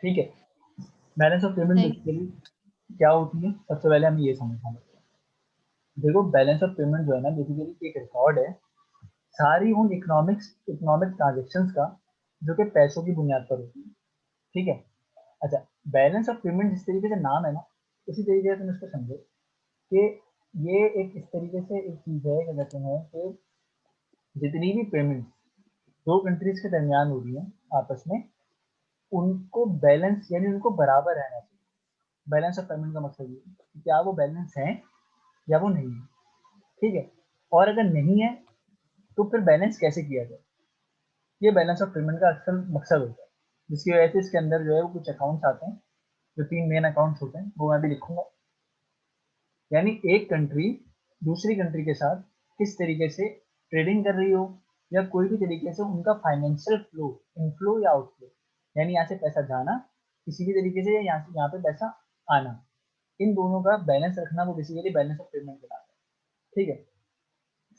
ठीक है। Balance of payment नहीं। बेसिकली क्या होती है, सबसे पहले हमें ये समझना है। देखो बैलेंस ऑफ पेमेंट जो है ना बेसिकली एक रिकॉर्ड है सारी उन इकोनॉमिक ट्रांजेक्शन्स का जो कि पैसों की बुनियाद पर होती है। ठीक है। अच्छा, बैलेंस ऑफ पेमेंट जिस तरीके से नाम है ना, उसी तरीके से तुम इसको समझो कि ये एक इस तरीके से एक चीज है, क्या कहते हैं कि जितनी भी पेमेंट दो कंट्रीज के दरमियान हो रही है आपस में, उनको बैलेंस यानी उनको बराबर रहना चाहिए। बैलेंस ऑफ पेमेंट का मतलब ये है कि क्या वो बैलेंस है या वो नहीं है। ठीक है। और अगर नहीं है तो फिर बैलेंस कैसे किया जाए, ये बैलेंस ऑफ पेमेंट का अक्सर मकसद होता है। जिसकी वजह से इसके अंदर जो है वो कुछ अकाउंट्स आते हैं, जो तीन मेन अकाउंट्स होते हैं वो मैं भी लिखूंगा। यानी एक कंट्री दूसरी कंट्री के साथ किस तरीके से ट्रेडिंग कर रही हो, या कोई भी तरीके से उनका फाइनेंशियल फ्लो, इनफ्लो या आउटफ्लो, यानी यहाँ से पैसा जाना किसी भी तरीके से, या यहाँ पे पैसा आना, इन दोनों का बैलेंस रखना वो बेसिकली बैलेंस ऑफ पेमेंट कहलाता है। ठीक है,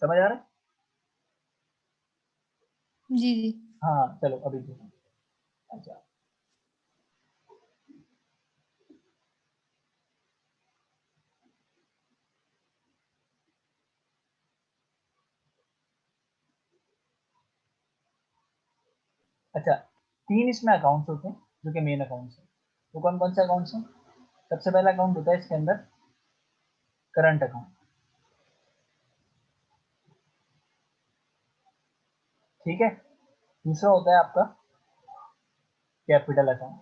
समझ आ रहा है? जी जी। हाँ चलो अभी देखो। अच्छा, अच्छा, तीन इसमें अकाउंट्स होते हैं जो कि मेन अकाउंट्स हैं। तो कौन कौन से अकाउंट्स हैं? सबसे पहला अकाउंट होता है इसके अंदर करंट अकाउंट। ठीक है। दूसरा होता है आपका कैपिटल अकाउंट।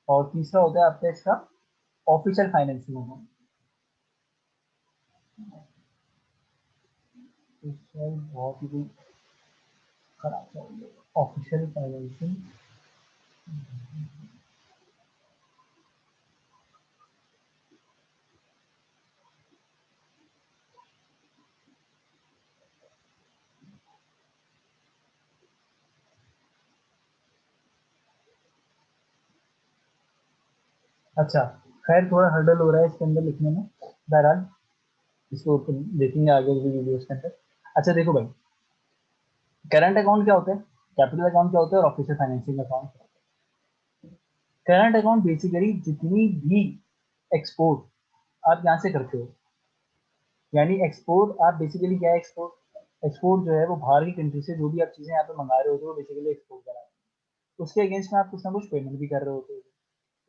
और तीसरा होता है आपका इसका ऑफिशियल फाइनेंसिंग अकाउंट। बहुत ही कोई खराब है ऑफिशियल फाइनेंसिंग। अच्छा, खैर थोड़ा हर्डल हो रहा है इसके अंदर लिखने में, बहरहाल इसको देखेंगे आगे भी वीडियोस के अंदर। अच्छा देखो भाई, करंट अकाउंट क्या होता है, कैपिटल अकाउंट क्या होता है, और official financing account. Current account basically जितनी भी एक्सपोर्ट आप यहाँ से करते हो, यानी एक्सपोर्ट आप बेसिकली क्या है, एक्सपोर्ट एक्सपोर्ट जो है वो बाहर की कंट्री से जो भी आप चीजें यहाँ पे मंगा रहे होते हो वो बेसिकली एक्सपोर्ट करा रहे हो, उसके अगेंस्ट में आप कुछ ना कुछ पेमेंट भी कर रहे होते हो।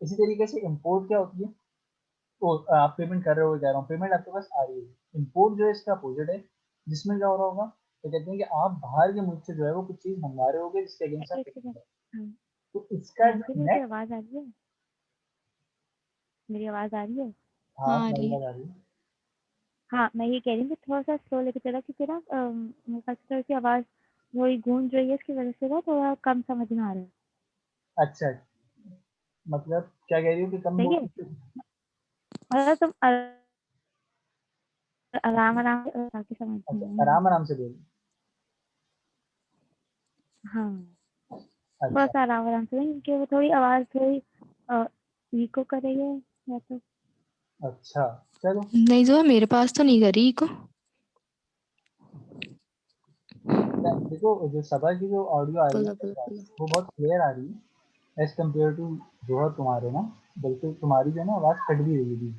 इसी तरीके से इम्पोर्ट क्या होती है, तो आप पेमेंट कर रहे हो, कह रहा हूँ पेमेंट आपके पास आ रही है। इम्पोर्ट जो है इसका अपोजिट है, जिसमें क्या हो रहा होगा, तो कहते हैं कि आप बाहर के मुल्क से जो है वो कुछ चीज मंगा रहे होगे जिसके अगेंस्ट आप एक पेमेंट सेकंड। कर रहे हाँ। हो। तो इसका हाँ जो जी, मेरी नेट, आवाज आ रही है? मेरी आवाज आ रही है? हाँ हाँ आ तुम्हारी रही है। बात आ रही है। हाँ, मैं ये कह रही हूँ कि थोड़ा सा स्लो लेके चला, क्योंकि ना मेरे पास थोड़ी सी आवाज थोड़ी गूंज रही है, इसकी वजह से ना थोड़ा कम समझ में आ रहा है। अच्छा, मतलब क्या कह रही हो कि कम सही बोल है। सकते हो? अगर तुम आराम आराम से ताकि समझ अच्छा, में आए मुझे। आराम आराम से बोलो। हाँ, थोड़ा अच्छा, सा आराम आराम से, क्योंकि वो थोड़ी आवाज थोड़ी इको कर रही है या तो। अच्छा चलो। नहीं जो है मेरे पास तो नहीं करी को। देखो जो सभा की जो ऑडियो आ रही है बोलो बोलो बोलो। वो बहुत क्लियर आ रही है एज कम्पेयर टू जो है तुम्हारे ना, बल्कि तुम्हारी जो है ना आवाज कट भी रही है बीच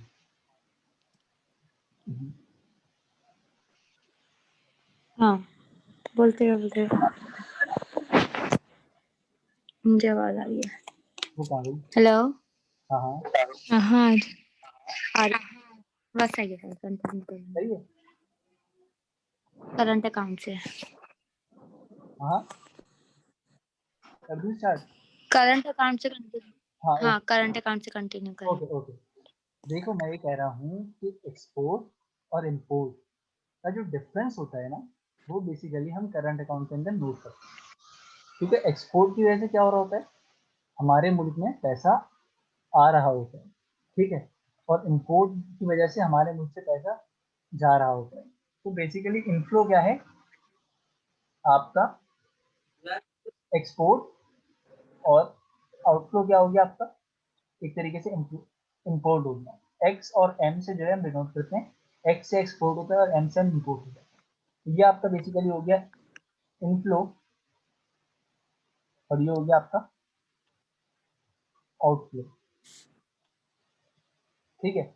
में। हाँ, बोलते रहो। मुझे आवाज आ रही है। वो कहाँ गई? हेलो। हाँ हाँ, हाँ आ रही है। बस सही है, सही है। करंट अकाउंट से। हाँ, कर दूँ स्टार्ट? करंट अकाउंट से कंटिन्यू। हाँ हाँ, ओके करंट अकाउंट से कंटिन्यू करें। Okay okay. देखो मैं ये कह रहा हूँ कि एक्सपोर्ट और इम्पोर्ट का जो डिफरेंस होता है ना, वो बेसिकली हम करंट अकाउंट के अंदर नोट करते हैं। क्योंकि एक्सपोर्ट की वजह से क्या हो रहा होता है, हमारे मुल्क में पैसा आ रहा होता है। ठीक है। और इम्पोर्ट की वजह से हमारे मुल्क से पैसा जा रहा होता है। तो बेसिकली इनफ्लो क्या है, आपका एक्सपोर्ट और आउटफ्लो क्या हो गया आपका, एक तरीके से इंपोर्ट हो गया। एक्स और एम से जो है हम डिनोट करते हैं, एक्स से एक्सपोर्ट होता है और एम से एम इंपोर्ट होता है। ये आपका बेसिकली हो गया इनफ्लो और ये हो गया आपका आउटफ्लो। ठीक है,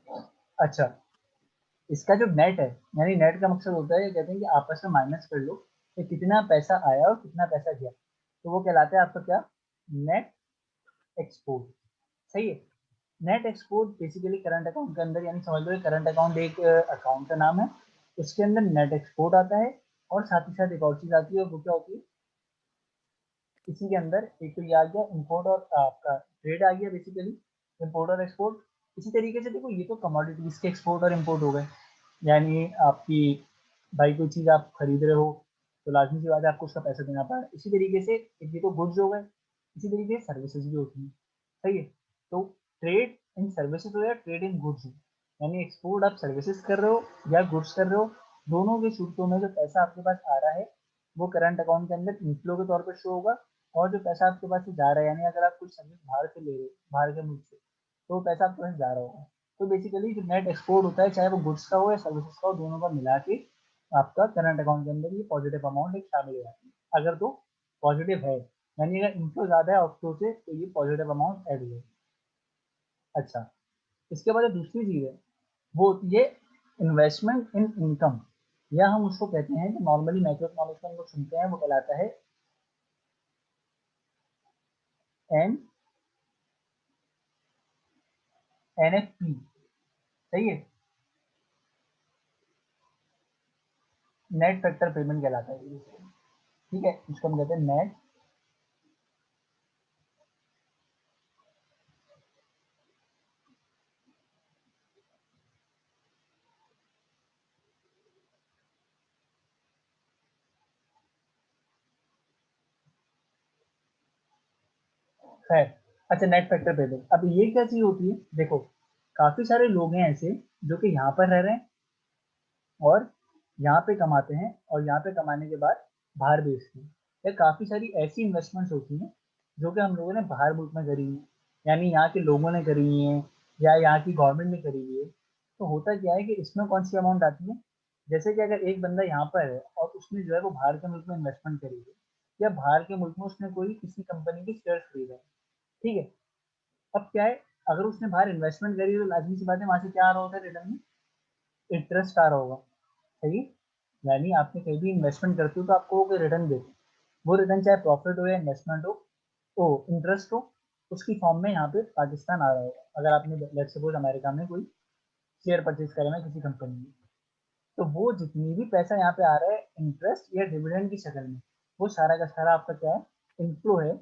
अच्छा इसका जो नेट है, यानी नेट का मकसद होता है, कहते हैं कि आपस में माइनस कर लो कि कितना पैसा आया और कितना पैसा गया, तो वो कहलाता है आपका क्या, नेट एक्सपोर्ट। सही है। Net export basically current account के अंदर, यानी समझ लो करंट अकाउंट एक अकाउंट का नाम है, उसके अंदर नेट एक्सपोर्ट आता है और साथ ही साथ एक और चीज आती है, वो क्या होती है इसी के अंदर, एक तो ये आ गया इंपोर्ट और आपका ट्रेड आ गया बेसिकली, इंपोर्ट और एक्सपोर्ट। इसी तरीके से देखो ये तो कमोडिटीज के एक्सपोर्ट और इंपोर्ट हो गए, यानी आपकी भाई कोई चीज आप खरीद रहे हो तो लाजमी सी बात है आपको उसका पैसा देना पड़ा। इसी तरीके से ये तो गुड्स हो गए, इसी तरीके से सर्विसेज भी होती है। सही है। तो ट्रेड इन सर्विसेज हो या ट्रेड इन गुड्स हो, यानी एक्सपोर्ट आप सर्विसेज कर रहे हो या गुड्स कर रहे हो, दोनों के सूत्रों में जो पैसा आपके पास आ रहा है वो करंट अकाउंट के अंदर इनफ्लो के तौर पर शो होगा, और जो पैसा आपके पास से जा रहा है, यानी अगर आप कुछ सर्विस बाहर से ले रहे हो बाहर के मुल्क से, तो वो पैसा आपके पास जा रहा होगा। तो बेसिकली जो नेट एक्सपोर्ट होता है, चाहे वो गुड्स का हो या सर्विसेज का हो, दोनों का मिला के आपका करंट अकाउंट के अंदर ये पॉजिटिव अमाउंट एक शामिल हो जाती है। अगर तो पॉजिटिव है, यानी अगर इनफ्लो ज्यादा है आउटफ्लो से, तो ये पॉजिटिव अमाउंट ऐड हो। अच्छा, इसके बाद दूसरी चीज है वो होती है इन्वेस्टमेंट इन इनकम, या हम उसको कहते हैं जो नॉर्मली मैक्रो इकोनॉमिक्स में हम लोग सुनते हैं, वो कहलाता है एन एनएफपी। सही है, नेट फैक्टर पेमेंट कहलाता है ये। ठीक है, इसको हम कहते हैं नेट खैर। अच्छा, नेट फैक्टर पेमेंट, अब ये क्या चीज होती है, देखो काफी सारे लोग हैं ऐसे जो कि यहाँ पर रह रहे हैं और यहाँ पे कमाते हैं और यहाँ पे कमाने के बाद बाहर बेचते हैं, या काफी सारी ऐसी इन्वेस्टमेंट्स होती हैं जो कि हम लोगों ने बाहर मुल्क में करी है, यानी यहाँ के लोगों ने करी है या यहाँ की गवर्नमेंट ने करी है। तो होता क्या है कि इसमें कौन सी अमाउंट आती है, जैसे कि अगर एक बंदा यहाँ पर है और उसने जो है वो बाहर के मुल्क में इन्वेस्टमेंट करी है, या बाहर के मुल्क में उसने कोई किसी कंपनी के शेयर खरीदा है। ठीक है, अब क्या है, अगर उसने बाहर इन्वेस्टमेंट करी तो लाजमी सी बात है वहां से क्या आ रहा होता है रिटर्न में, इंटरेस्ट आ रहा होगा। सही, यानी आपने कहीं भी इन्वेस्टमेंट करते हो तो आपको वो कोई रिटर्न देते हैं, वो रिटर्न चाहे प्रॉफिट हो या इन्वेस्टमेंट हो, ओ इंटरेस्ट हो, उसकी फॉर्म में यहाँ पे पाकिस्तान आ रहा होगा। अगर आपने लेट्स सपोज अमेरिका में कोई शेयर परचेज करा है किसी कंपनी में, तो वो जितनी भी पैसा यहाँ पे आ रहा है इंटरेस्ट या डिविडेंड की शक्ल में, वो सारा का सारा आपका क्या है, इनफ्लो है।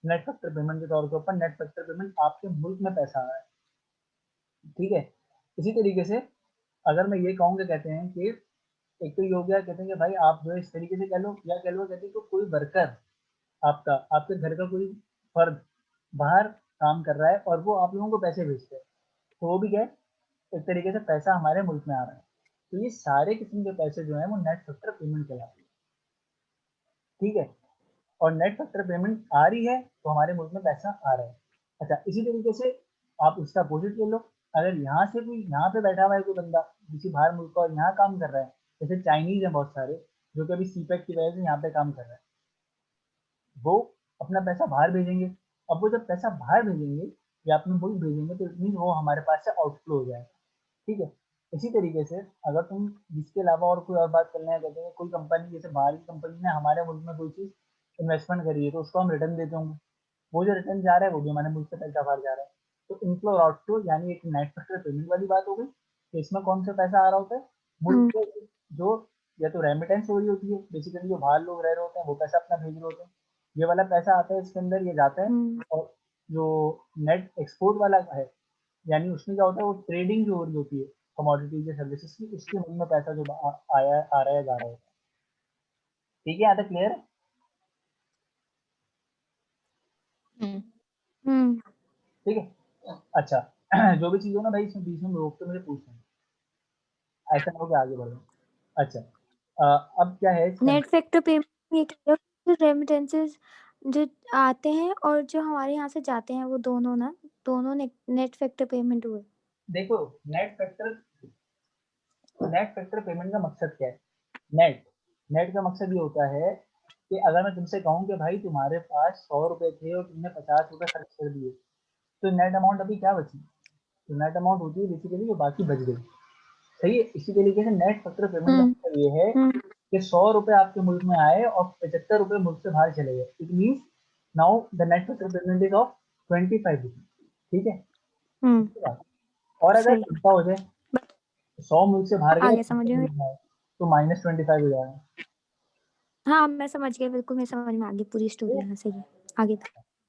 नेट फैक्टर पेमेंट के तौर के ऊपर नेट फैक्टर पेमेंट आपके मुल्क में पैसा आ रहा है। ठीक है, इसी तरीके से अगर मैं ये कहूँगा, कहते हैं कि एक तो ये हो गया, कहते हैं कि भाई आप जो है इस तरीके से कह लो, या कह लो कहते हैं कि कोई वर्कर आपका, आपके घर का कोई फर्द बाहर काम कर रहा है और वो आप लोगों को पैसे भेजते हैं, तो वो भी क्या है, एक तरीके से पैसा हमारे मुल्क में आ रहा है। तो ये सारे किस्म के पैसे जो है वो नेट फैक्टर पेमेंट कहलाते हैं। ठीक है, और नेट फैक्टर पेमेंट आ रही है तो हमारे मुल्क में पैसा आ रहा है। अच्छा, इसी तरीके से आप इसका अपोजिट ले लो, अगर यहाँ से कोई यहाँ पे बैठा हुआ है कोई बंदा किसी बाहर मुल्क का और यहाँ काम कर रहा है, जैसे चाइनीज है बहुत सारे जो कि अभी सीपेक की वजह से यहाँ पे काम कर रहा है, वो अपना पैसा बाहर भेजेंगे। अब वो जब पैसा बाहर भेजेंगे या अपने मुल्क भेजेंगे, तो इट मीन वो हमारे पास से आउटफ्लो हो जाएगा। ठीक है, इसी तरीके से अगर तुम इसके अलावा और कोई और बात करना है, कहते हैं कोई कंपनी जैसे बाहर की कंपनी ने हमारे मुल्क में कोई चीज़ इन्वेस्टमेंट करी है तो उसको हम रिटर्न देते होंगे, वो जो रिटर्न जा रहा है वो भी हमारे मुल्क से पैसा बाहर जा रहा है। तो इनफ्लो और आउटफ्लो यानी एक नेट फैक्टर पेमेंट वाली बात हो गई, तो इसमें कौन सा पैसा आ रहा होता है, मुल्क को जो या तो रेमिटेंस हो रही होती है, बेसिकली जो बाहर लोग रह रहे होते हैं वो पैसा अपना भेज रहे होते हैं, ये वाला पैसा आता है इसके अंदर, ये जाता है। और जो नेट एक्सपोर्ट वाला है, यानी उसमें क्या होता है, वो ट्रेडिंग जो हो रही होती है कमोडिटीज या सर्विसेज की, उसके मूल्य में पैसा जो आया आ रहा है जा रहा है। ठीक है, यहाँ तक क्लियर है। हम्म। हम्म। ठीक है, अच्छा जो भी चीज़ हो ना भाई, इसमें बीच में रोक के मुझे पूछना है, ऐसा ना हो कि आगे बढ़ो। अच्छा, अब क्या है इसके नेट अंदर, फैक्टर पेमेंट ये कह रहे हो कि रेमिटेंसेस जो आते हैं और जो हमारे यहाँ से जाते हैं वो दोनों नेट फैक्टर पेमेंट हुए। देखो नेट फैक्टर पेमेंट का मकसद क्या है? नेट का मकसद ये होता है कि अगर मैं तुमसे कहूँ कि भाई तुम्हारे पास 100 रुपए थे और तुमने 50 रुपए खर्च कर दिए, तो नेट अमाउंट अभी क्या बची? तो नेट अमाउंट होती है बेसिकली जो बाकी बच गई। सही है। इसी तरीके से नेट फैक्टर पेमेंट का मतलब ये है कि 100 रुपए आपके मुल्क में आए और 75 रुपए मुल्क से बाहर चले गए। It means now the net factor payment is of 25 rupees. ठीक है। और अगर सही। उल्टा हो जाए, 100 मुल्क से बाहर गए, आगे समझ में तो -25 हो जाएगा। हाँ मैं समझ गई, बिल्कुल मेरे समझ में आ गई पूरी स्टोरी। हाँ सही है, आगे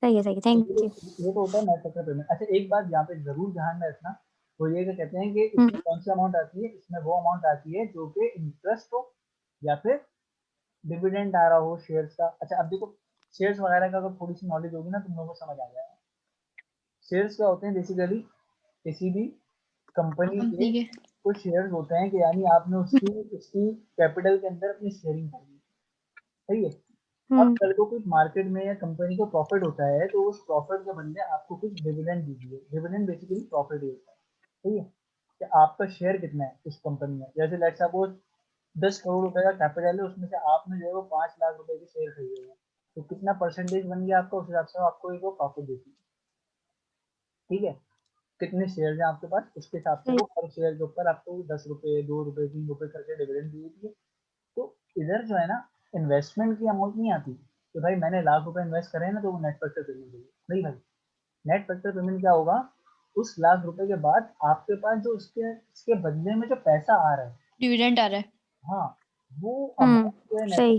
सही है, तो थैंक यू। ये तो होता है नेट फैक्टर पेमेंट। अच्छा, एक बात यहाँ पे जरूर ध्यान में रखना, वो ये कहते हैं कि इसमें कौन सी अमाउंट आती है? इसमें वो अमाउंट आती है जो कि इंटरेस्ट हो या फिर डिविडेंड आ रहा हो शेयर्स का। अच्छा, अब देखो शेयर्स वगैरह का अगर थोड़ी सी नॉलेज होगी ना, तुम लोगों को समझ आ जाएगा। शेयर्स क्या होते हैं? बेसिकली किसी भी कंपनी के के कुछ शेयर्स होते हैं कि यानी आपने उसकी कैपिटल के अंदर अपनी शेयरिंग कर दी। सही है। अब कल को कुछ मार्केट में या कंपनी को प्रॉफिट होता है, तो उस प्रॉफिट के बदले आपको कुछ डिविडेंड दीजिए। डिविडेंड बेसिकली प्रॉफिट ही होता है। सही है। कि आपका शेयर कितना है उस कंपनी में। जैसे लेट्स सपोज 10 करोड़ रुपए का कैपिटल है, उसमें से आपने जो है वो 5 लाख रुपए के शेयर खरीदे हैं, तो कितना परसेंटेज बन गया आपका? उस हिसाब से आपको एक प्रॉफिट देती है। ठीक है। कितने शेयर हैं आपके पास, उसके हिसाब से वो हर शेयर के ऊपर आपको 10 रुपए, 2 रुपए, 3 रुपए करके डिविडेंड दी देती है। तो इधर जो है ना, इन्वेस्टमेंट की अमाउंट नहीं आती कि भाई मैंने लाख रुपए इन्वेस्ट करे ना तो वो नेट फैक्टर पेमेंट होगी। नहीं भाई, नेट फैक्टर पेमेंट क्या होगा? उस लाख रुपए के बाद आपके पास जो उसके बदले में जो पैसा आ रहा है, डिविडेंड आ रहा है। हाँ, वो अमाउंट जो है नेट सही।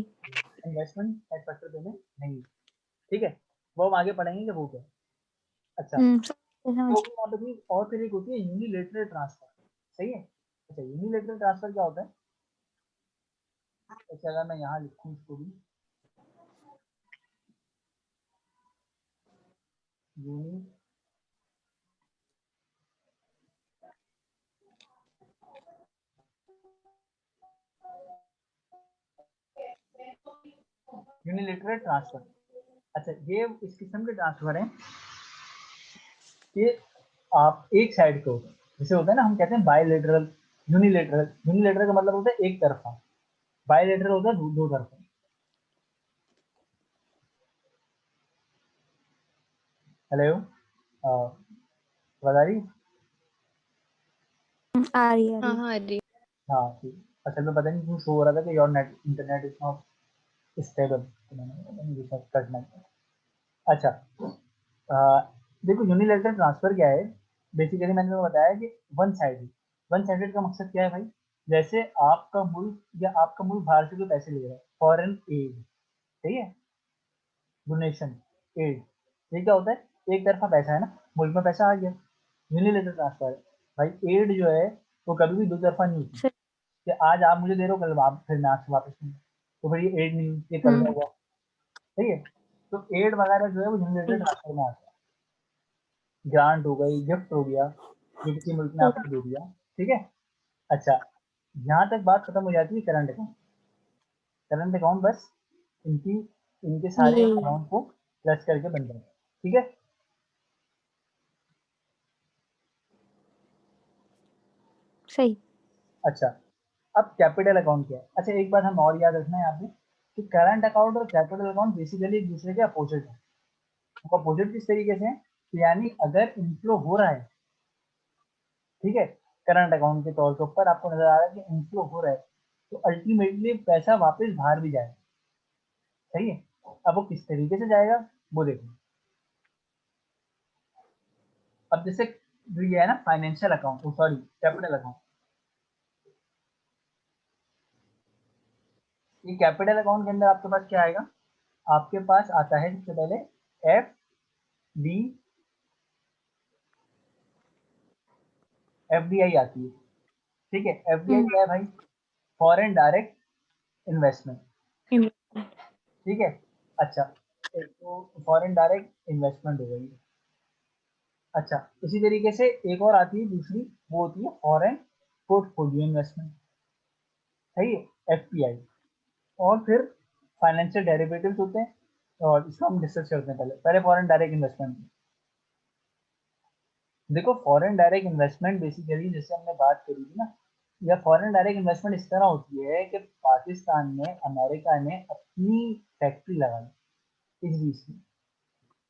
इन्वेस्टमेंट नेट फैक्टर पेमेंट नहीं है। ठीक है। वो हम आगे पढ़ेंगे कि वो क्या है। अच्छा, तो वहाँ पे भी और फिर एक होती है यूनिलेटरल ट्रांसफर। सही है। अच्छा, यूनिलेटरल ट्रांसफर क्या होता है? अच्छा, अगर मैं यहाँ लिखूँ इसको भी, यूनि यूनिलेटरल ट्रांसफर। अच्छा, ये इस किस्म के ट्रांसफर हैं कि आप एक साइड को, जैसे होता है ना, हम कहते हैं बायलेटरल, यूनिलेटरल का मतलब होता है एक तरफा, बायलेटरल होता है दो तरफा। हेलो, बता रही? आ रही है। हाँ अरे हाँ ठीक। असल में पता नहीं क्यों शो हो रहा था कि your net internet is not stable, तो मैंने रिसर्च करना है। अच्छा, देखो यूनिलेटरल ट्रांसफर क्या है? बेसिकली मैंने तो बताया कि वन साइडेड का मकसद क्या है भाई? जैसे आपका मुल्क या आपका मुल्क बाहर से कोई पैसे ले रहा है, फॉरेन एड, सही है, डोनेशन, एड, ये क्या होता है? एक तरफा पैसा है ना, मुल्क में पैसा आ गया, यूनिलेटरल ट्रांसफर है। भाई एड जो है वो कभी भी दो तरफा नहीं होती कि आज आप मुझे दे रहे हो, कल आप फिर मैं आपसे वापस नहीं, तो फिर ये एड नहीं, ये कर्जा हुआ। सही है। तो एड वगैरह जो है वो यूनिलेटरल ट्रांसफर में आता है। ग्रांट हो गई, गिफ्ट हो गया, जो किसी मुल्क ने आपको दे दिया। ठीक है। अच्छा, यहाँ तक बात खत्म हो जाती है करंट अकाउंट। करंट अकाउंट बस इनकी इनके सारे अमाउंट को प्लस करके बन जाता है। ठीक है। सही। अच्छा, अब कैपिटल अकाउंट क्या है? अच्छा, एक बात हम और याद रखना है यहाँ पे कि करंट अकाउंट और कैपिटल अकाउंट बेसिकली एक दूसरे के अपोजिट है। तो अपोजिट किस तरीके से है? तो यानी अगर इनफ्लो हो रहा है, ठीक है, करंट अकाउंट के तौर के ऊपर आपको नजर आ रहा है कि इनफ्लो हो रहा है, तो अल्टीमेटली पैसा वापस बाहर भी जाएगा। सही है। अब वो किस तरीके से जाएगा वो देखो। अब जैसे जो ये है ना financial account, sorry capital account, ये कैपिटल अकाउंट के अंदर आपके पास क्या आएगा? आपके पास आता है सबसे पहले F D F D I आती है। ठीक है। एफ डी आई क्या है भाई? Foreign direct investment. ठीक है। अच्छा, एक तो फॉरेन डायरेक्ट इन्वेस्टमेंट हो गई। अच्छा, इसी तरीके से एक और आती है दूसरी, वो होती है फॉरेन पोर्टफोलियो इन्वेस्टमेंट। सही है, एफ पी आई। और फिर फाइनेंशियल डेरिवेटिव्स होते हैं, और इसको हम डिस्कस करते हैं। पहले फॉरेन डायरेक्ट इन्वेस्टमेंट। देखो फॉरेन डायरेक्ट इन्वेस्टमेंट बेसिकली जैसे हमने बात करी थी ना, या फॉरेन डायरेक्ट इन्वेस्टमेंट इस तरह होती है कि पाकिस्तान में अमेरिका ने अपनी फैक्ट्री लगाई इस बीच में,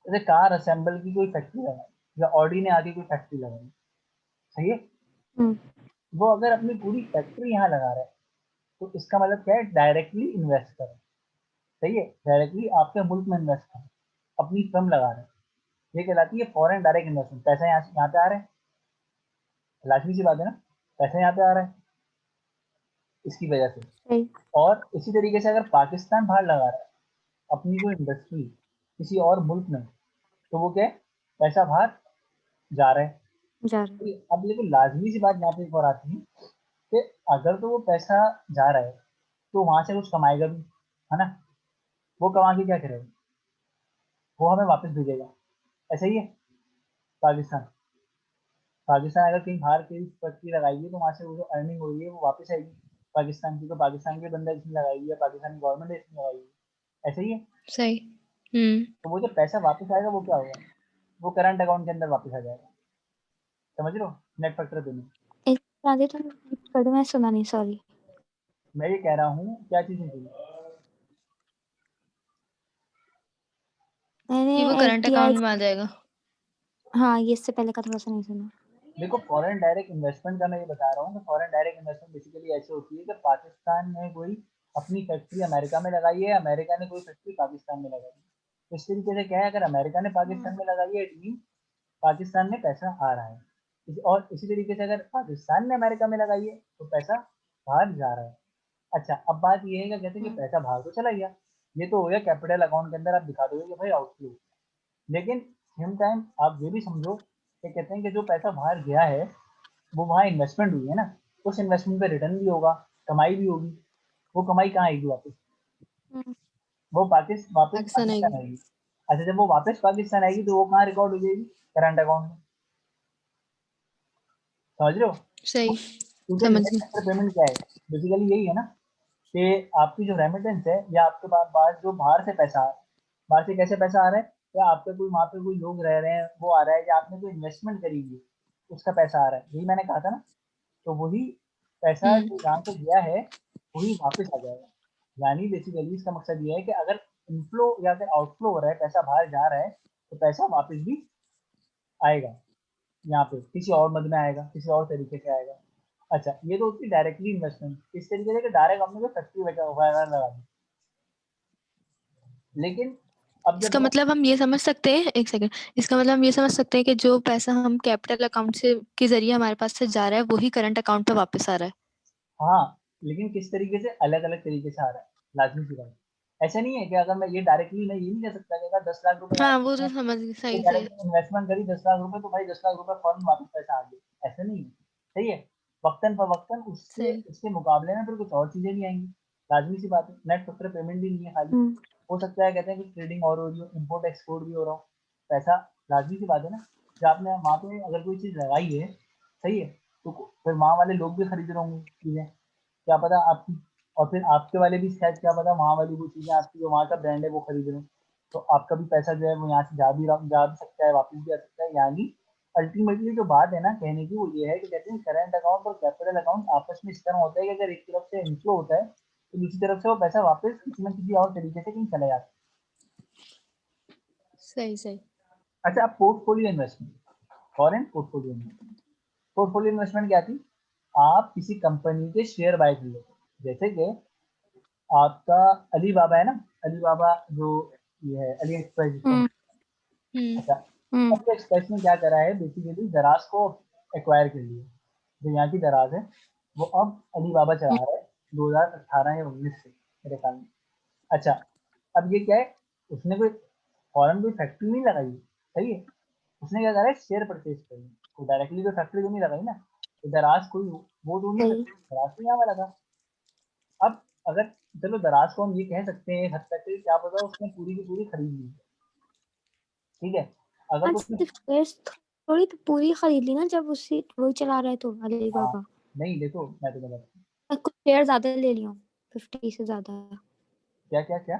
जैसे कार असेंबल की कोई फैक्ट्री लगाई या ऑडी ने आके कोई फैक्ट्री लगाई, सही है। हम्म, वो अगर अपनी पूरी फैक्ट्री यहाँ लगा रहा है तो इसका मतलब क्या है, डायरेक्टली इन्वेस्ट कर, सही है, डायरेक्टली आपके मुल्क में इन्वेस्ट कर, अपनी फर्म लगा रहे हैं, ये कहलाती है फॉरेन डायरेक्ट इन्वेस्टमेंट। पैसा यहाँ पे आ रहा है, लाजमी सी बात है ना, पैसा यहाँ पे आ रहा है इसकी वजह से। सही। और इसी तरीके से अगर पाकिस्तान बाहर लगा रहा है अपनी कोई इंडस्ट्री किसी और मुल्क में, तो वो क्या है, पैसा बाहर जा रहा है। जा रहा है। अब लेकिन लाजमी सी बात यहाँ पे एक और आती है कि अगर तो वो पैसा जा रहा है तो वहां से कुछ कमाएगा भी, है ना। वो कमा के क्या करेगा, वो हमें वापस भेजेगा, ऐसा ही है। पाकिस्तान पाकिस्तान अगर कहीं बाहर कहीं फैक्ट्री लगाएगी तो वहां से वो जो अर्निंग हो रही है वो वापस आएगी पाकिस्तान की, तो पाकिस्तान के बंदा इसमें लगाएगी या पाकिस्तानी गवर्नमेंट इसमें लगाएगी, ऐसा ही है। सही। तो वो जब पैसा वापस आएगा वो क्या होगा, वो करंट अकाउंट के अंदर वापस आ जाएगा, समझ रहे हो, नेट फैक्टर पेमेंट। एक आगे तो रिपीट मैं सुना नहीं, सॉरी। मैं ये कह रहा हूँ क्या चीज है, मैंने कि वो करंट FDI, अकाउंट में आ जाएगा। हाँ ये इससे पहले का थोड़ा सा नहीं सुना। देखो फॉरेन डायरेक्ट इन्वेस्टमेंट का मैं ये बता रहा हूँ कि फॉरेन डायरेक्ट इन्वेस्टमेंट बेसिकली ऐसे होती है कि पाकिस्तान ने कोई अपनी फैक्ट्री अमेरिका में लगाई है, अमेरिका ने कोई फैक्ट्री पाकिस्तान में लगाई है। इस तरीके से क्या है, अगर अमेरिका ने पाकिस्तान में लगाई है इट मीन पाकिस्तान में पैसा आ रहा है, और इसी तरीके से अगर पाकिस्तान ने अमेरिका में लगाई है तो पैसा बाहर जा रहा है। अच्छा अब बात ये है कि कहते हैं कि पैसा बाहर तो चला गया, ये तो हो गया कैपिटल अकाउंट के अंदर आप दिखा दोगे कि भाई आउटफ्लो, लेकिन सेम टाइम आप ये भी समझो कि कहते हैं कि जो पैसा बाहर गया है वो वहाँ इन्वेस्टमेंट हुई है ना, उस इन्वेस्टमेंट पे रिटर्न भी होगा, कमाई भी होगी, वो कमाई कहाँ आएगी वापस, हम्म, वो वापस पाकिस्तान पाकिस्तान आएगी। आएगी। अच्छा जब वो वापस पाकिस्तान आएगी तो वो कहाँ रिकॉर्ड हो जाएगी, करंट अकाउंट में, समझ रहे हो। सही। क्योंकि समझ नेट गई। सेक्टर पेमेंट क्या है, बेसिकली यही है ना कि आपकी जो रेमिटेंस है या आपके पास जो बाहर से पैसा है, बाहर से कैसे पैसा आ रहा है, या आपके कोई वहाँ पे कोई लोग रह रहे हैं वो आ रहा है, या आपने कोई इन्वेस्टमेंट करी हुई है उसका पैसा आ रहा है, यही मैंने कहा था ना। तो वही पैसा जो जहाँ से गया है वही वापस आ जाएगा। यानी बेसिकली इसका मकसद ये है कि अगर इनफ्लो या फिर आउटफ्लो हो रहा है, पैसा बाहर जा रहा है, तो पैसा वापस भी आएगा, यहाँ पे किसी और मद में आएगा, किसी और तरीके से आएगा। अच्छा ये तो होती है डायरेक्टली इन्वेस्टमेंट, इस तरीके से डायरेक्ट हमने कोई फैक्ट्री वगैरह लगा दी, लेकिन अब जब इसका मतलब हम ये समझ सकते हैं, एक सेकंड, इसका मतलब हम ये समझ सकते हैं कि जो पैसा हम कैपिटल अकाउंट से के जरिए हमारे पास से जा रहा है वही करंट अकाउंट पे वापस आ रहा है। हाँ, लेकिन किस तरीके से, अलग अलग तरीके से आ रहा है, लाजमी सी बात। ऐसा नहीं है कि अगर मैं ये डायरेक्टली मैं ये नहीं कह सकता कि अगर 10 लाख रुपए हाँ वो तो समझ गई। ये सही सही। डायरेक्टली इन्वेस्टमेंट करी 10 लाख रुपए तो भाई 10 लाख रुपए फौरन वापस पैसा आ गया, ऐसा नहीं है, सही है। वक्तन फवक्तन उसके सही। उसके मुकाबले में फिर कुछ और चीजें भी आएंगी, लाजमी सी बात है। नेट फैक्टर पेमेंट भी नहीं है खाली, हम्म, हो सकता है कहते हैं कि ट्रेडिंग और हो रही हो, इम्पोर्ट एक्सपोर्ट भी हो रहा हो, पैसा, लाजमी सी बात है ना। जब आपने वहाँ पे अगर कोई चीज़ लगाई है, सही है, तो फिर वहाँ वाले लोग भी खरीद रहे होंगे चीज़ें, क्या पता आपकी, और फिर आपके वाले भी शायद क्या पता वहाँ वाली वो चीज़ें आपकी जो वहाँ का ब्रांड है वो खरीद रहे हो, तो आपका भी पैसा जो है वो यहाँ से जा भी सकता है, वापस भी आ सकता है। यानी अल्टीमेटली जो बात है ना कहने की, वो ये है कि कहते हैं करंट अकाउंट और कैपिटल अकाउंट आपस में इस तरह होता है कि अगर एक तरफ से इनफ्लो होता है तो दूसरी तरफ से वो पैसा वापस किसी न किसी और तरीके से कहीं चला जाता है। सही सही। अच्छा अब portfolio investment, foreign portfolio investment, portfolio investment क्या थी, आप किसी कंपनी के शेयर बाय कर लेते हो, जैसे कि आपका अली बाबा है ना, अली बाबा जो ये है अली एक्सप्रेस जिसको हम्म, अच्छा हम्म, अली एक्सप्रेस ने क्या करा है, बेसिकली दराज को एक्वायर कर लिया, जो यहाँ की दराज है वो अब अली बाबा चला रहा है 2018 या 19 से मेरे ख्याल में। अच्छा अब ये क्या है, उसने कोई फॉरेन कोई फैक्ट्री नहीं लगाई, सही है, उसने क्या करा है, शेयर परचेज कर लिया, तो डायरेक्टली तो फैक्ट्री तो नहीं लगाई ना, तो दराज कोई वो तो नहीं सही। सकती, दराज तो यहाँ पर लगा। अब अगर चलो दराज को हम ये कह सकते हैं हद तक कि क्या पता उसने पूरी की पूरी खरीद ली, ठीक है, अगर हाँ, तो उसने, सिर्फ शेयर्स थोड़ी तो पूरी खरीद ली ना, जब उससे वही चला रहा है तो अली हाँ बाबा। नहीं देखो मैं तुम्हें बताता हूँ, कुछ शेयर ज्यादा ले लिया, 50 से ज्यादा। क्या क्या क्या?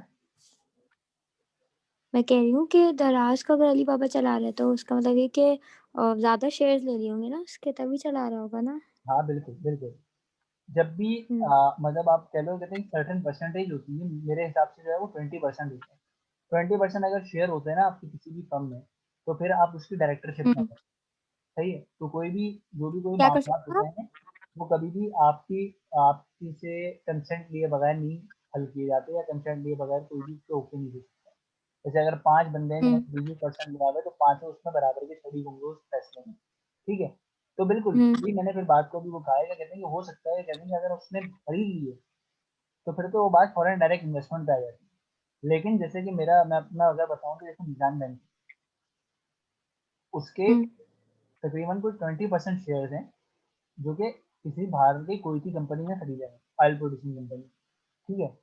मैं कह रही हूँ कि दराज को अगर अली बाबा चला रहा है तो उसका मतलब ये कि ज्यादा शेयर्स ले लिए होंगे ना उसके, तभी चला रहा होगा ना। हाँ बिल्कुल बिल्कुल। जब भी मतलब आप कह लो, कहते हैं सर्टेन परसेंटेज होती है, मेरे हिसाब से जो है वो 20% होता है। 20% अगर शेयर होते हैं ना आपकी किसी भी फर्म में, तो फिर आप उसकी डायरेक्टरशिप में हम्म, हो। सही है। तो कोई भी जो भी कोई क्या कर मामला सकते होते हो आप? हैं वो कभी भी आपकी से कंसेंट लिए बगैर नहीं हल किए जाते, या कंसेंट लिए बगैर कोई भी उसको ओके नहीं दे सकता। जैसे अगर 5 बंदे हैं हम्म, जिन्होंने 20% लिया हुआ है, तो पांचों उसमें बराबर के शरीक होंगे उस फैसले में। ठीक है। तो बिल्कुल हम्म, ये मैंने फिर बात को भी वो कहा है, क्या कहते हैं कि हो सकता है, कहते हैं कि अगर उसने खरीद लिए तो फिर तो वो बात फॉरेन डायरेक्ट इन्वेस्टमेंट पे आ जाती है। लेकिन जैसे कि मैं अपना अगर बताऊं तो जैसे निजाम बैंक, उसके हम्म, तकरीबन कोई 20% शेयर हैं जो कि किसी बाहर की कोई सी कंपनी ने खरीदे हैं, ऑयल प्रोड्यूसिंग कंपनी। ठीक है।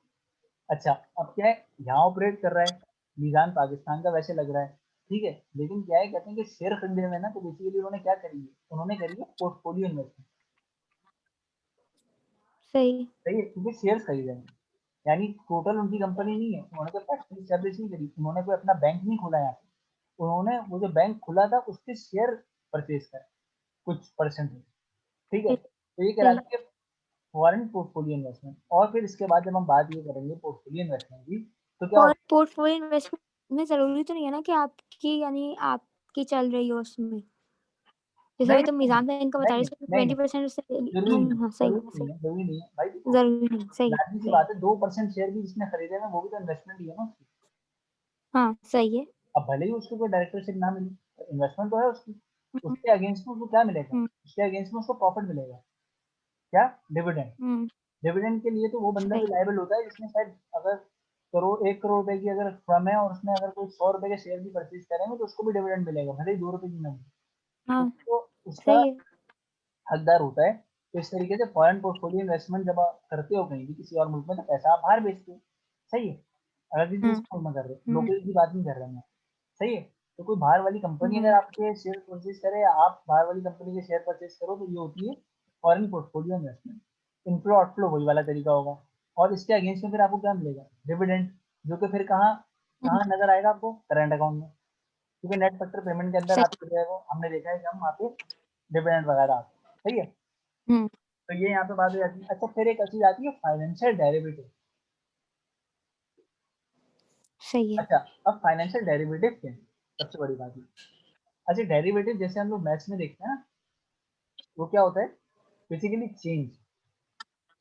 अच्छा, अब क्या है, यहाँ ऑपरेट कर रहा है, मीज़ान पाकिस्तान का वैसे लग रहा है। ठीक है। लेकिन क्या है, कहते हैं कि शेयर खरीदने में ना, तो बेसिकली उन्होंने क्या करी है, उन्होंने करी है पोर्टफोलियो इन्वेस्टमेंट। सही। सही है, क्योंकि शेयर खरीदे हैं, यानी टोटल उनकी कंपनी नहीं है, उन्होंने कोई फैक्ट्री स्टैब्लिश नहीं करी, उन्होंने कोई अपना बैंक नहीं खोला यहाँ पे। उन्होंने वो जो बैंक खुला था उसके शेयर परचेज करे कुछ परसेंट में। ठीक है। सही। तो ये सही। कहलाता है फॉरेन पोर्टफोलियो इन्वेस्टमेंट। और फिर इसके बाद जब हम बात ये करेंगे पोर्टफोलियो इन्वेस्टमेंट की, तो क्या और होता पोर्टफोलियो इन्वेस्टमेंट में जरूरी तो नहीं है ना कि आपकी यानी आपकी चल रही हो उसमें। है? जैसे नहीं अभी तो नहीं मीज़ान बैंक का बता नहीं रही नहीं है, नहीं नहीं, 20% उससे जरूरी नहीं, हाँ, सही जरूरी है, नहीं सही। है, जरूरी नहीं है भाई। देखो, ज़रूरी नहीं, सही, लाजमी सी सही। बात है, 2% शेयर भी जिसने खरीदे ना वो भी तो इन्वेस्टमेंट ही है ना उसकी। हाँ, सही है। अब भले ही उसको कोई डायरेक्टरशिप ना मिले, इन्वेस्टमेंट तो है उसकी। हुँ, उसके अगेंस्ट में उसको क्या मिलेगा? हुँ, उसके अगेंस्ट में उसको प्रॉफिट मिलेगा। क्या? डिविडेंड। हुँ, डिविडेंड के लिए तो वो बंदा भी सही। लायबल होता है जिसने शायद अगर करोड़ 1 करोड़ रुपए की अगर फर्म है और उसने अगर कोई 100 रुपए के शेयर भी परचेज करेंगे तो उसको भी डिविडेंड मिलेगा, भले ही 2 रुपए की ना मिले। हाँ, तो उसका सही है। हकदार होता है। तो इस तरीके से फॉरेन पोर्टफोलियो इन्वेस्टमेंट जब आप करते हो कहीं भी किसी और मुल्क में, तो पैसा आप बाहर बेचते हो। सही है। अगर किसी हुँ, मुल्क में कर रहे हो, हुँ, लोकल की बात नहीं कर रहे हैं। सही है। तो कोई बाहर वाली कंपनी अगर हुँ, आपके शेयर परचेज करे या आप बाहर वाली कंपनी के शेयर परचेज करो, तो ये होती है foreign portfolio investment. Inflow outflow वही वाला तरीका होगा। और इसके अगेंस्ट में फिर आपको क्या मिलेगा? डिविडेंड। जो कि फिर कहाँ हुँ, कहाँ नजर आएगा आपको? करंट अकाउंट में। क्योंकि नेट फैक्टर पेमेंट के अंदर सही। आपको जो है वो हमने देखा है कि हम वहाँ पे डिविडेंड वगैरह आते हैं। सही है। हुँ, तो ये यहाँ पे बात हो जाती है। अच्छा, फिर एक चीज आती है फाइनेंशियल डेरिवेटिव। सही है। अच्छा, अब फाइनेंशियल डेरिवेटिव क्या है? सबसे बड़ी बात ये। अच्छा, डेरिवेटिव जैसे हम लोग मैथ्स में देखते हैं ना, वो क्या होता है? Basically change.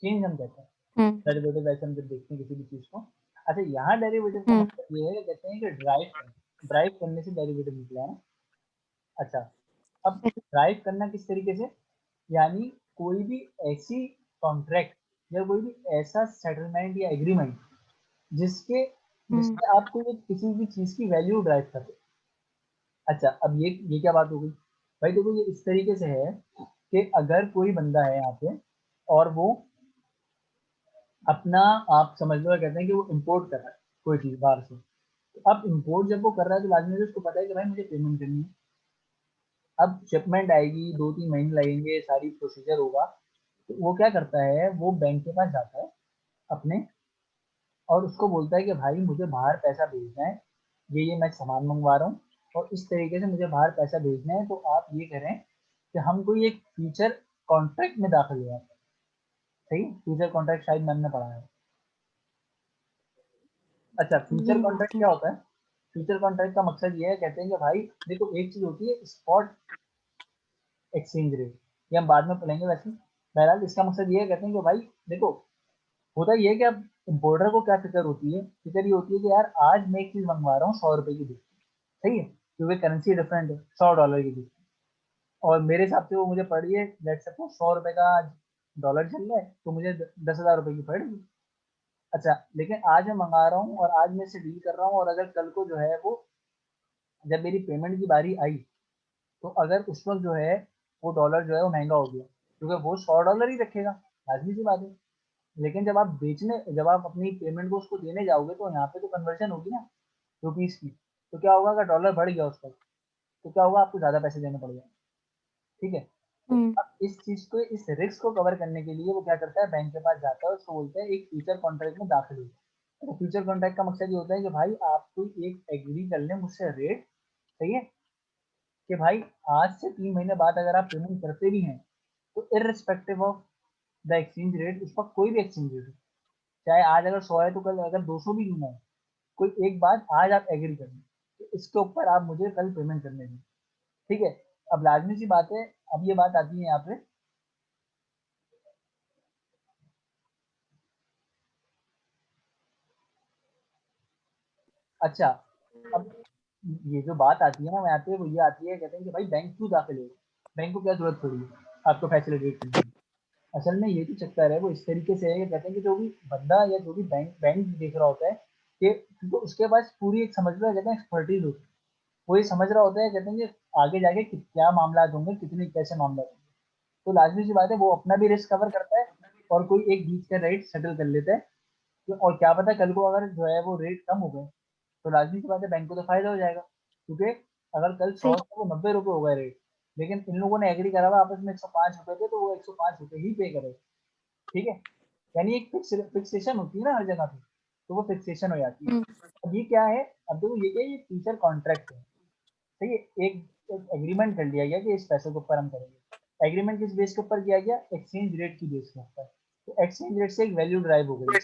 चेंज हम कहते हैं हुँ, डेरिवेटिव, ऐसे हम जब देखते हैं किसी भी चीज को। अच्छा, यहाँ डेरिवेटिव का हुँ, मतलब ये है कि कहते हैं कि ड्राइव करना, ड्राइव करने से डेरिवेटिव निकला है। अच्छा, अब सही। ड्राइव करना किस तरीके से? यानी कोई भी ऐसी कॉन्ट्रैक्ट या कोई भी ऐसा सेटलमेंट या एग्रीमेंट जिसके हुँ, जिससे आप कोई किसी भी चीज की वैल्यू ड्राइव कर रहे हो। अच्छा, अब ये क्या बात हो गई? भाई देखो, ये इस तरीके से है कि अगर कोई बंदा है यहाँ पे और वो अपना, आप समझ लो, कहते हैं कि वो इम्पोर्ट कर रहा है कोई चीज बाहर से। तो अब इम्पोर्ट जब वो कर रहा है तो लाजमी है उसको पता है कि भाई मुझे पेमेंट करनी है। अब शिपमेंट आएगी, 2-3 महीने लगेंगे, सारी प्रोसीजर होगा। तो वो क्या करता है, वो बैंक के पास जाता है अपने, और उसको बोलता है कि भाई मुझे बाहर पैसा भेजना है, ये मैं सामान मंगवा रहा हूँ, और इस तरीके से मुझे बाहर पैसा भेजना है, तो आप ये करें कि हम कोई एक फ्यूचर कॉन्ट्रैक्ट में दाखिल हो जाते हैं। सही, फ्यूचर कॉन्ट्रैक्ट शायद मैंने पढ़ा है। अच्छा, फ्यूचर नहीं कॉन्ट्रैक्ट मानती हूँ। क्या होता है? फ्यूचर कॉन्ट्रैक्ट का मकसद ये है, कहते हैं कि भाई देखो, एक चीज होती है स्पॉट एक्सचेंज रेट, ये हम बाद में पढ़ेंगे वैसे। बहरहाल इसका मकसद ये है, कहते हैं कि भाई देखो, होता ये है कि अब इम्पोर्टर को क्या फिक्र होती है, फिक्र ये होती है कि यार आज मैं एक चीज मंगवा रहा हूँ 100 रुपए की बिकती। सही है, क्योंकि करेंसी डिफरेंट है, $100 की बिकती। और मेरे हिसाब से वो मुझे पड़ रही है, लेट सपोज 100 रुपए का आज डॉलर चल रहा है, तो मुझे 10,000 रुपए की पड़ेगी। अच्छा, लेकिन आज मैं मंगा रहा हूँ और आज मैं इसे डील कर रहा हूँ, और अगर कल को जो है वो, जब मेरी पेमेंट की बारी आई, तो अगर उस वक्त जो है वो डॉलर जो है वो महंगा हो गया, क्योंकि वो $100 ही रखेगा, लाजमी सी बात है। लेकिन जब आप अपनी पेमेंट को उसको देने जाओगे, तो यहाँ पे तो कन्वर्जन होगी ना रुपीस की। तो क्या होगा, अगर डॉलर बढ़ गया उस वक्त, तो क्या होगा, आपको ज़्यादा पैसे देने पड़ जाएंगे। ठीक है। तो हुँ, अब इस चीज़ को, इस रिस्क को कवर करने के लिए वो क्या करता है, बैंक के पास जाता है, उसको बोलता है एक फ्यूचर कॉन्ट्रैक्ट में दाखिल हो जाए। तो फ्यूचर कॉन्ट्रैक्ट का मकसद ये होता है कि भाई आप कोई एक एग्री कर लें मुझसे रेट, सही है, कि भाई आज से 3 महीने बाद अगर आप पेमेंट करते भी हैं तो irrespective of the exchange rate, उस पर कोई भी एक्सचेंज रेट हो, चाहे आज अगर 100 है तो कल अगर 200 भी क्यों ना है, कोई एक बात आज आप एग्री कर लें तो इसके ऊपर आप मुझे कल पेमेंट करने दें, ठीक है। अब लाजमी सी बात है, अब ये बात आती है यहाँ पे, अच्छा अब ये जो बात आती है ना यहाँ पे वो ये आती है, कहते हैं कि भाई बैंक क्यों दाखिल हो, बैंक को क्या जरूरत पड़ी है आपको फैसिलिटेट करने की। असल में ये जो चक्कर है वो इस तरीके से है कि कहते हैं कि जो भी बंदा या जो भी बैंक बैंक देख रहा होता है कि तो उसके पास पूरी एक समझ लो कहते हैं एक्सपर्टीज होती है, वो ये समझ रहा होता है कहते हैं कि आगे जाके क्या मामला होंगे, कितने कैसे मामला होंगे, तो लाजमी सी बात है वो अपना भी रिस्क कवर करता है और कोई एक बीच का रेट सेटल कर लेता है। और क्या पता कल को अगर जो है वो रेट कम हो गए तो लाजमी सी बात है बैंक को तो फायदा हो जाएगा, क्योंकि अगर कल 100 सही। से वो 90 रुपये हो गए रेट, लेकिन इन लोगों ने एग्री करा हुआ आपस में 105 रुपये पे, तो वो 105 रुपये ही पे करे, ठीक है। यानी एक फिक्सेशन होती है ना हर जगह पे, तो वो फिक्सेशन हो जाती है। अब ये क्या है, अब देखो ये क्या है, ये फ्यूचर कॉन्ट्रैक्ट है, सही है। एक एग्रीमेंट कर लिया गया कि इस पैसे के ऊपर हम करेंगे। एग्रीमेंट किस बेस के ऊपर किया गया, एक्सचेंज रेट की बेस के ऊपर, तो एक्सचेंज रेट से एक वैल्यू ड्राइव हो गई,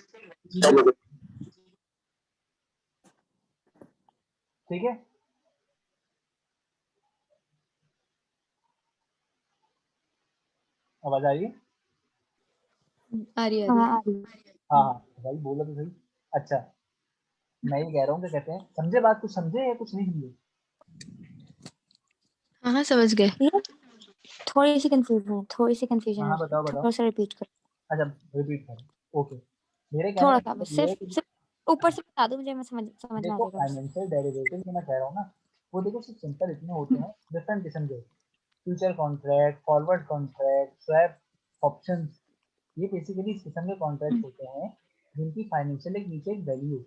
ठीक है। आवाज आ रही है? आ रही है हाँ आ रही है। हाँ हाँ भाई बोलो तो सही। अच्छा मैं ये कह रहा हूँ कि कहते हैं, समझे बात, कुछ समझे या कुछ नहीं समझे? हाँ हाँ समझ गए। ये थोड़ी सी कंफ्यूजन हाँ है, बताओ बताओ। थोड़ा सा रिपीट करो। अच्छा रिपीट करो, ओके। मेरे कहने थोड़ा का सा बस, मतलब ये है सिर्फ कि सिर्फ ऊपर से बता दो मुझे, मैं समझ में आ देखो जाएगा बस। फाइनेंशियल डेरिवेटिव जो मैं कह रहा हूँ ना, वो देखो सिर्फ सिंपल इतने होते हैं, डिफरेंट किस्म के, future contract, forward contract, swap options, ये बेसिकली इस किस्म के कॉन्ट्रैक्ट होते हैं जिनकी फाइनेंशियल एक नीचे एक वैल्यू,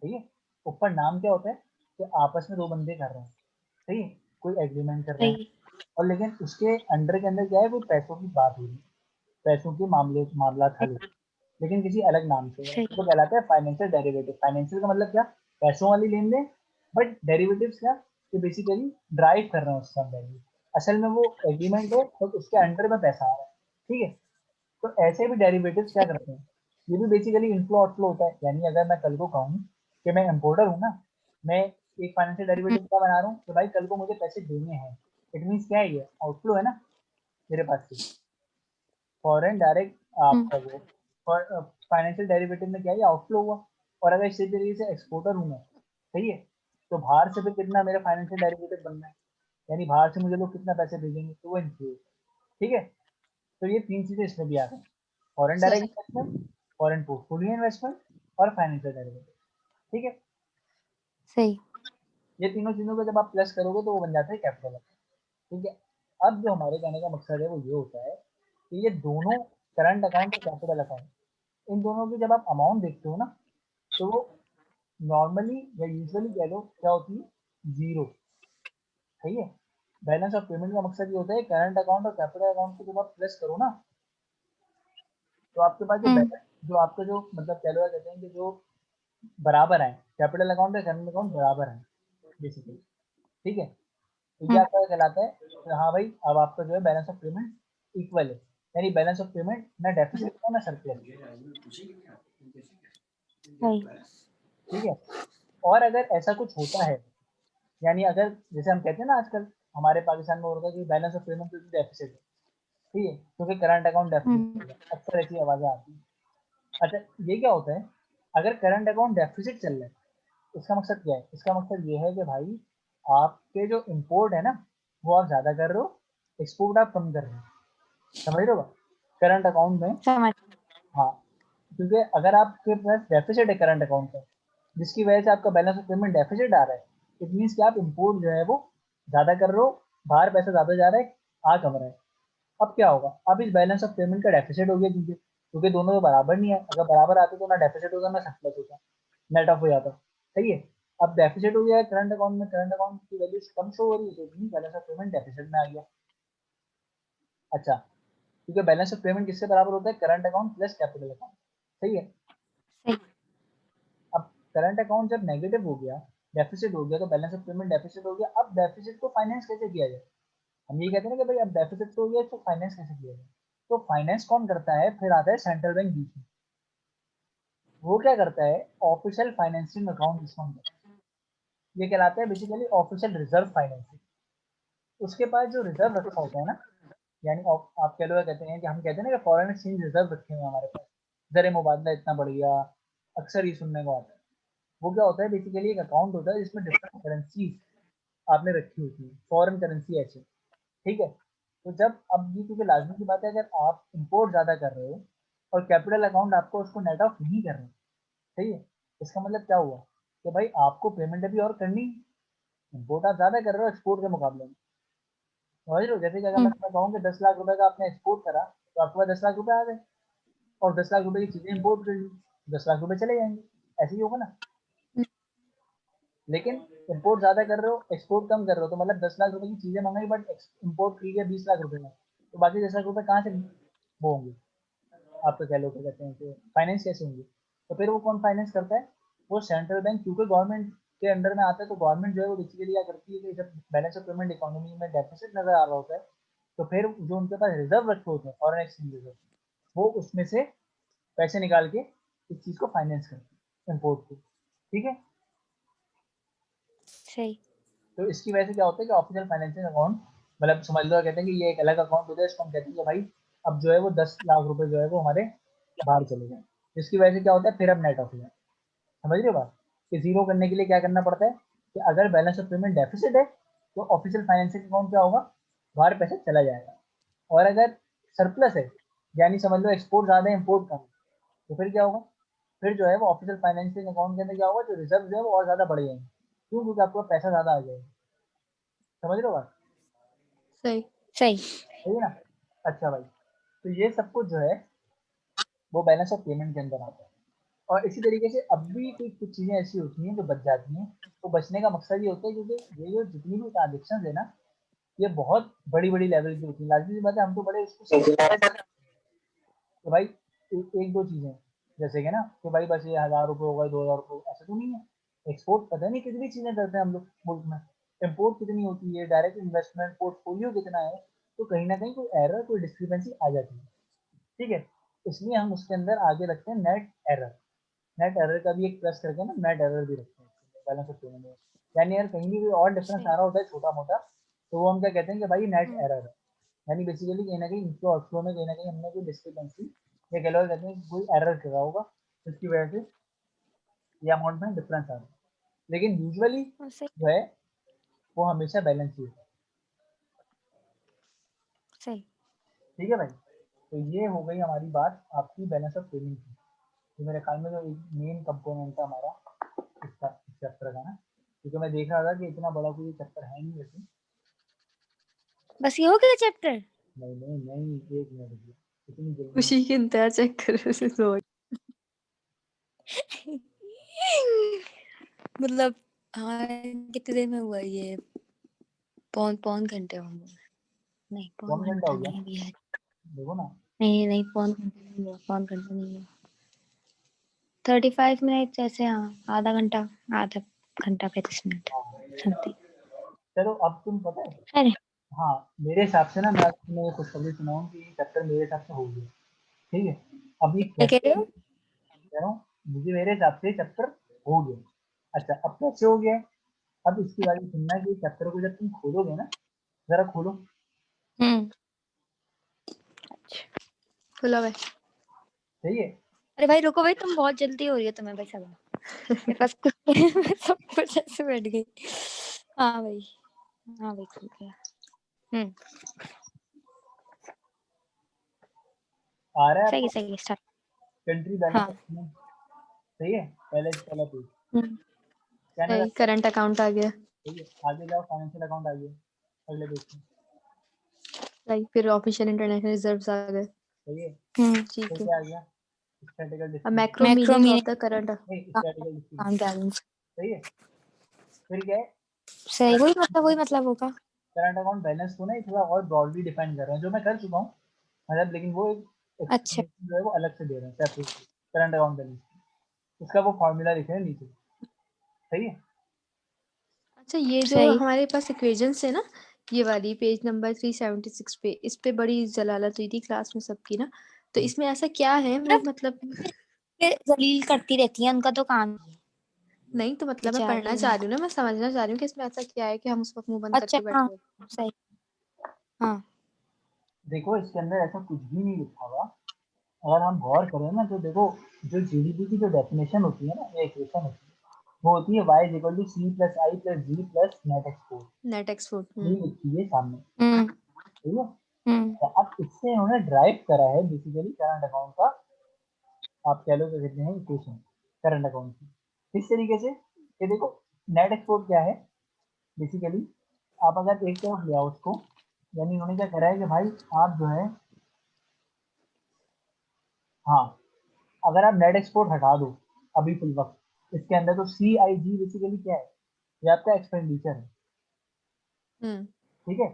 ठीक है। ऊपर नाम क्या होता है कि आपस में दो बंदे कर रहे हैं, सही है, कोई एग्रीमेंट कर रहे हैं, सही। और लेकिन उसके अंडर के अंदर क्या है, वो पैसों की बात हो रही है, पैसों के मामला हल हो, लेकिन किसी अलग नाम से है, सही। तो कहलाता है फाइनेंशियल डेरिवेटिव। फाइनेंशियल का मतलब क्या, पैसों वाली लेन देन, बट डेरिवेटिव्स क्या, कि बेसिकली ड्राइव कर रहे हैं उसका वैल्यू, असल में वो एग्रीमेंट है तो उसके अंडर में पैसा आ रहा है, ठीक है। तो ऐसे भी डेरिवेटिव्स क्या करते हैं, ये भी बेसिकली इनफ्लो आउटफ्लो होता है। यानी अगर मैं कल को कहूँ कि मैं इम्पोर्टर हूँ ना, मैं एक फाइनेंशियल डेरिवेटिव क्या बना रहा हूँ कि भाई कल को मुझे पैसे देने हैं, इट मीन्स क्या है, ये आउटफ्लो है ना मेरे पास से, फॉरेन डायरेक्ट आपका वो फाइनेंशियल डेरिवेटिव में क्या है, आउटफ्लो हुआ। और अगर इसी तरीके से एक्सपोर्टर हूँ मैं, सही है, तो बाहर से भी कितना मेरा फाइनेंशियल डेरिवेटिव बनना है, यानी बाहर से मुझे लोग कितना पैसे भेजेंगे, तो वो इनफ्लो, ठीक है। तो ये तीन चीजें इसमें भी आ गई, फॉरेन डायरेक्ट सही। इन्वेस्टमेंट, फॉरेन पोर्टफोलियो इन्वेस्टमेंट और फाइनेंशियल डेरिवेटिव, ठीक है। सही। ये तीनों चीजों को जब आप प्लस करोगे तो वो बन जाता है कैपिटल, ठीक है। अब जो हमारे कहने का मकसद है वो ये होता है कि ये दोनों करंट अकाउंट और कैपिटल अकाउंट, इन दोनों की जब आप अमाउंट देखते हो ना, तो वो नॉर्मली या यूजुअली कह लो क्या होती है, जीरो, सही है। बैलेंस ऑफ पेमेंट का मकसद ये होता है करंट अकाउंट और कैपिटल अकाउंट को जब आप प्लस करो ना, तो आपके पास जो बैलेंस, जो आपका जो मतलब कह लो, कहते हैं कि जो बराबर है, कैपिटल अकाउंट और करंट अकाउंट बराबर है बेसिकली, ठीक है। तो ये आपका कहलाता है कि हाँ भाई अब आपका जो है बैलेंस ऑफ पेमेंट इक्वल है, यानी बैलेंस ऑफ पेमेंट ना डेफिसिट है ना सरप्लस, सही। ठीक है। और अगर ऐसा कुछ होता है, यानी अगर जैसे हम कहते हैं ना आजकल हमारे पाकिस्तान में होता है कि बैलेंस ऑफ पेमेंट डेफिसिट है, ठीक है, क्योंकि करंट अकाउंट डेफिसिट है, अक्सर ऐसी आवाजें आती हैं। अच्छा ये क्या होता है, अगर करंट अकाउंट डेफिसिट चल रहा है, इसका मकसद क्या है, इसका मकसद ये है कि भाई आपके जो इम्पोर्ट है ना वो आप ज्यादा कर रहे हो, एक्सपोर्ट आप कम कर रहे हो, समझ रहे हो करंट अकाउंट में। समझ। हाँ, क्योंकि अगर आपके पास डेफिसिट है करंट अकाउंट का, जिसकी वजह से आपका बैलेंस ऑफ पेमेंट डेफिसिट आ रहा है, इट मीन्स कि आप इम्पोर्ट जो है वो ज्यादा कर रहे हो, बाहर पैसा ज्यादा जा रहा है, आ कम रहा है। अब क्या होगा, अब इस बैलेंस ऑफ पेमेंट का डेफिसिट हो गया, क्योंकि दोनों तो बराबर नहीं है, अगर बराबर आते तो ना डेफिसिट होता ना सरप्लस होता, नेट ऑफ हो जाता, सही है। अब डेफिसिट हो गया करंट अकाउंट में, करंट अकाउंट की वैल्यू कम शो हो रही है, तो बैलेंस ऑफ पेमेंट डेफिसिट में आ गया। अच्छा, क्योंकि बैलेंस ऑफ पेमेंट किससे बराबर होता है, current account plus capital account, सही है। सही। करंट अकाउंट जब नेगेटिव हो गया, डेफिसिट हो गया, तो बैलेंस ऑफ पेमेंट डेफिसिट हो गया। अब डेफिसिट को फाइनेंस कैसे किया जाए? हम ये कहते हैं ना कि भाई अब डेफिसिट तो हो गया, तो फाइनेंस कैसे किया जाए? तो फाइनेंस कौन करता है? फिर आता है सेंट्रल बैंक बीच में। वो क्या करता है? ऑफिशियल फाइनेंसिंग अकाउंट जिसको हम कहते हैं, ये कहलाता है बेसिकली ऑफिशियल रिजर्व फाइनेंसिंग। उसके पास जो रिजर्व रखा होता है ना, यानी आप कह लो, कहते हैं कि हम कहते हैं ना कि फॉरेन एक्सचेंज रिजर्व रखे हुए हैं हमारे पास, जर मुबादला इतना बढ़ गया, अक्सर ये सुनने को आता है। वो क्या होता है? बेसिकली एक अकाउंट होता है जिसमें डिफरेंट करेंसीज आपने रखी होती है, फॉरेन करेंसी ऐसे, ठीक है। तो जब अब ये क्योंकि लाजमी की बात है, अगर आप इंपोर्ट ज़्यादा कर रहे हो और कैपिटल अकाउंट आपको उसको नेट ऑफ नहीं कर रहे, सही है, इसका मतलब क्या हुआ कि भाई आपको पेमेंट अभी और करनी, इंपोर्ट आप ज़्यादा कर रहे हो एक्सपोर्ट के मुकाबले में, समझ रहे हो? जैसे कि अगर मैं तुम्हें कहूँ कि 10 लाख रुपए का आपने एक्सपोर्ट करा, तो आपके पास 10 लाख रुपए आ गए, और 10 लाख रुपए की चीज़ें इंपोर्ट कर ली, 10 लाख रुपए चले जाएंगे, ऐसे ही होगा ना। लेकिन इंपोर्ट ज़्यादा कर रहे हो, एक्सपोर्ट कम कर रहे हो, तो मतलब 10 लाख रुपए की चीज़ें मंगाई, बट इंपोर्ट की है 20 लाख रुपए में, तो बाकी 10 लाख रुपए कहाँ से वो होंगे? आपको कह लो, क्या कहते हैं कि फाइनेंस कैसे होंगे? तो फिर वो कौन फाइनेंस करता है? वो सेंट्रल बैंक, क्योंकि गवर्नमेंट के अंडर में आता है। तो गवर्नमेंट जो है वो बेसिकली क्या करती है कि जब बैलेंस ऑफ पेमेंट इकोनॉमी में डेफिसिट नजर आ रहा होता है, तो फिर जो उनके पास रिजर्व रखे होते हैं, फॉरेन एक्सचेंज रिजर्व, वो उसमें से पैसे निकाल के इस चीज़ को फाइनेंस करते हैं, इम्पोर्ट को, ठीक है। सही। तो इसकी वजह से क्या होता है कि ऑफिशियल फाइनेंसिंग अकाउंट, मतलब समझ लो, कहते हैं कि ये एक अलग अकाउंट होता है, इसको हम कहते हैं कि भाई अब जो है वो 10 लाख रुपए जो है वो हमारे बाहर चले गए। जिसकी वजह से क्या होता है? फिर अब नेट ऑफ जाए, समझ रहे हो बात? कि जीरो करने के लिए क्या करना पड़ता है कि अगर बैलेंस ऑफ पेमेंट डेफिसिट है, तो ऑफिशियल फाइनेंसिंग अकाउंट क्या होगा? बाहर पैसा चला जाएगा। और अगर सरप्लस है, यानी समझ लो एक्सपोर्ट ज़्यादा है, इम्पोर्ट कम है, तो फिर क्या होगा? फिर जो है वो ऑफिशियल फाइनेंसिंग अकाउंट के अंदर क्या होगा? जो रिजर्व जो है वो और ज़्यादा बढ़ जाएंगे। क्यों? क्योंकि आपको पैसा ज़्यादा आ जाएगा, समझ रहे हो बात? सही। सही। सही है ना? अच्छा भाई, तो ये सब कुछ जो है वो बैलेंस ऑफ पेमेंट के अंदर आता है। और इसी तरीके से अब भी कुछ चीज़ें ऐसी होती हैं जो बच जाती हैं। तो बचने का मकसद ये होता है क्योंकि ये जो जितनी भी ट्रांजेक्शन है ना, ये बहुत बड़ी बड़ी लेवल की होती है। लाजमी सी बात है, हम तो बड़े उसको तो भाई एक दो चीज़ें, जैसे कि ना कि भाई बस ये 1000 रुपये हो गए, 2000 रुपये, ऐसा तो नहीं है। एक्सपोर्ट पता नहीं कितनी चीज़ें करते हैं हम लोग मुल्क में, इम्पोर्ट कितनी होती है, डायरेक्ट इन्वेस्टमेंट पोर्टफोलियो कितना है, तो कहीं ना कहीं कोई एरर, कोई डिस्क्रिपेंसी आ जाती है, ठीक है। इसलिए हम उसके अंदर आगे रखते हैं नेट एरर। नेट एरर का भी एक प्लस करके ना नेट एरर भी रखते हैं बैलेंस ऑफ पेमेंट में। यानी यार कहीं भी कोई और डिफरेंस सही। आ रहा होता है छोटा मोटा, तो वो हम क्या कहते हैं कि भाई नेट हम्म। एरर है। यानी बेसिकली कहीं ना कहीं इनफ्लो आउटफ्लो में कहीं ना कहीं हमने कोई डिस्क्रिपेंसी, या कह लो कहते हैं कि कोई एरर कर रहा होगा, जिसकी वजह से ये अमाउंट में डिफरेंस आ रहा है। लेकिन यूजुअली सही। जो है वो हमेशा बैलेंस ही होता है, सही। ठीक है भाई। तो ये हो गई हमारी बात आपकी बैलेंस ऑफ पेमेंट की। तो मेरे ख्याल में जो एक मेन कंपोनेंट था हमारा इसका, इस चैप्टर का ना, क्योंकि मैं देख रहा था कि इतना बड़ा कोई चैप्टर है नहीं वैसे। बस ये हो गया चैप्टर? नहीं नहीं नहीं, एक मिनट रुकिए, इतनी जल्दी खुशी की इंतजार चेक कर रहे थे तो मतलब हाँ कितनी देर में हुआ ये? पौन घंटे होंगे। नहीं पौन कौन घंटा घंटा हो गया? नहीं भी है। देखो ना, नहीं नहीं पौन घंटा नहीं है, पौन घंटा नहीं है। 35 मिनट जैसे, हाँ आधा घंटा, आधा घंटा 35 मिनट समथिंग। चलो अब तुम पता है, अरे हाँ मेरे हिसाब से ना, मैं आज तुम्हें ये खुशखबरी सुनाऊँ कि ये चैप्टर मेरे हिसाब से हो गया, ठीक है। अब ये क्या कह कैसे, रहे हो? कह रहा हूँ मुझे, मेरे हिसाब से चैप्टर हो गया। अच्छा, अब कैसे हो गया? अब इसकी बात सुनना है कि चैप्टर को जब तुम खोलोगे ना, जरा खोलो, हम्म। खुला हुआ है। सही है। अरे भाई रुको भाई, तुम बहुत जल्दी हो रही है तुम्हें भाई सब। मेरे पास कुछ मैं सब कुछ ऐसे बैठ गई। हाँ भाई, हाँ भाई खुल गया। हम्म। आ रहा है आपको? सही है स्टार्ट। कंट्री बैलेंस हाँ। स्टेटमेंट, सही है, पहला पेज, हम्म। क्या नजर, सही, करंट अकाउंट आ गया। सही है। आगे जाओ, फाइनेंशियल अकाउंट आ गया अगले पेज पे, सही, फिर ऑफिशियल इंटरनेशनल रिजर्व्स आ गए। सही है। ठीक फिर है। क्या आ गया? स्टैटिकल अब distribution, macro macro meaning of meaning the current. नहीं स्टैटिकल डिस्ट्रीब्यूशन, बैलेंस। सही है। फिर क्या है? सही, वही मतलब होगा। करंट अकाउंट बैलेंस को ना ये थोड़ा और ब्रॉडली डिफाइन कर रहे हैं, जो मैं कर चुका हूँ मतलब, लेकिन वो एक अच्छा। explanation जो है वो अलग से दे रहे हैं सेपरेटली, करंट अकाउंट बैलेंस। उसका वो फॉर्मूला लिखे हैं नीचे, सही है। अच्छा, ये जो सही। हमारे पास इक्वेशंस है ना, ये वाली पेज नंबर 376 पे, इस पे बड़ी जलालत हुई थी क्लास में सबकी ना, तो इसमें ऐसा क्या है वो मतलब ये जलील करती रहती है, उनका तो काम ही है। नहीं तो मतलब मैं बेचारी पढ़ना चाह रही हूँ ना, मैं समझना चाह रही हूँ कि इसमें ऐसा क्या है कि हम उस वक्त मुंह बंद अच्छा करके हाँ बैठे हैं। सही। हाँ देखो इसके अंदर ऐसा कुछ भी नहीं लिखा हुआ। अगर हम गौर करें ना तो देखो, जो जीडीपी की जो डेफिनेशन होती है ना, या इक्वेशन होती है, वो होती है y equal to C plus I plus G plus net export. Net export. ये लिखी है सामने, हम्म ठीक है। तो अब इससे उन्होंने ड्राइव करा है बेसिकली करंट अकाउंट का, आप कह लो क्या कहते हैं, इक्वेशन करंट अकाउंट की। किस तरीके से, ये देखो नेट एक्सपोर्ट क्या है बेसिकली, आप अगर एक तरफ ले आओ उसको, यानी उन्होंने क्या करा है कि भाई आप जो है, हाँ, अगर आप नेट एक्सपोर्ट हटा दो अभी फिल वक्त इसके अंदर, तो सी आई जी बेसिकली क्या है, ये आपका एक्सपेंडिचर है, ठीक है,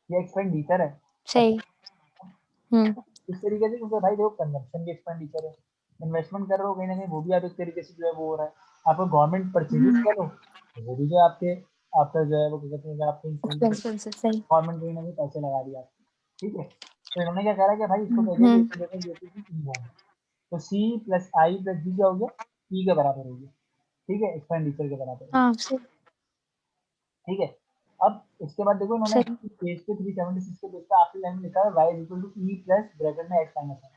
ये एक्सपेंडिचर है। सही। इस तरीके से, क्योंकि भाई देखो कंजम्पशन भी एक्सपेंडिचर है, इन्वेस्टमेंट कर रहे हो कहीं ना कहीं, वो भी आप एक तरीके से जो है वो हो रहा है। आपको गवर्नमेंट परचेजेस करो तो वो भी जो है आपके, आपका जो है वो क्या कहते हैं, आपके एक्सपेंसिव। सही। गवर्नमेंट कहीं ना कहीं पैसे लगा दिया आपके, ठीक है। तो इन्होंने क्या करा कि भाई इसको कह दिया कि इसको देखो ये चीज़ इन्वॉल्व है। तो सी प्लस आई प्लस जी क्या हो गया, ई के बराबर हो गया, ठीक है, एक्सपेंडिचर के बराबर हो गया, हाँ सही। ठीक है। अब इसके बाद देखो इन्होंने सही। पेज पे 376 के पेज पे आखिरी लाइन में लिखा है y equal to E plus bracket में x माइनस है,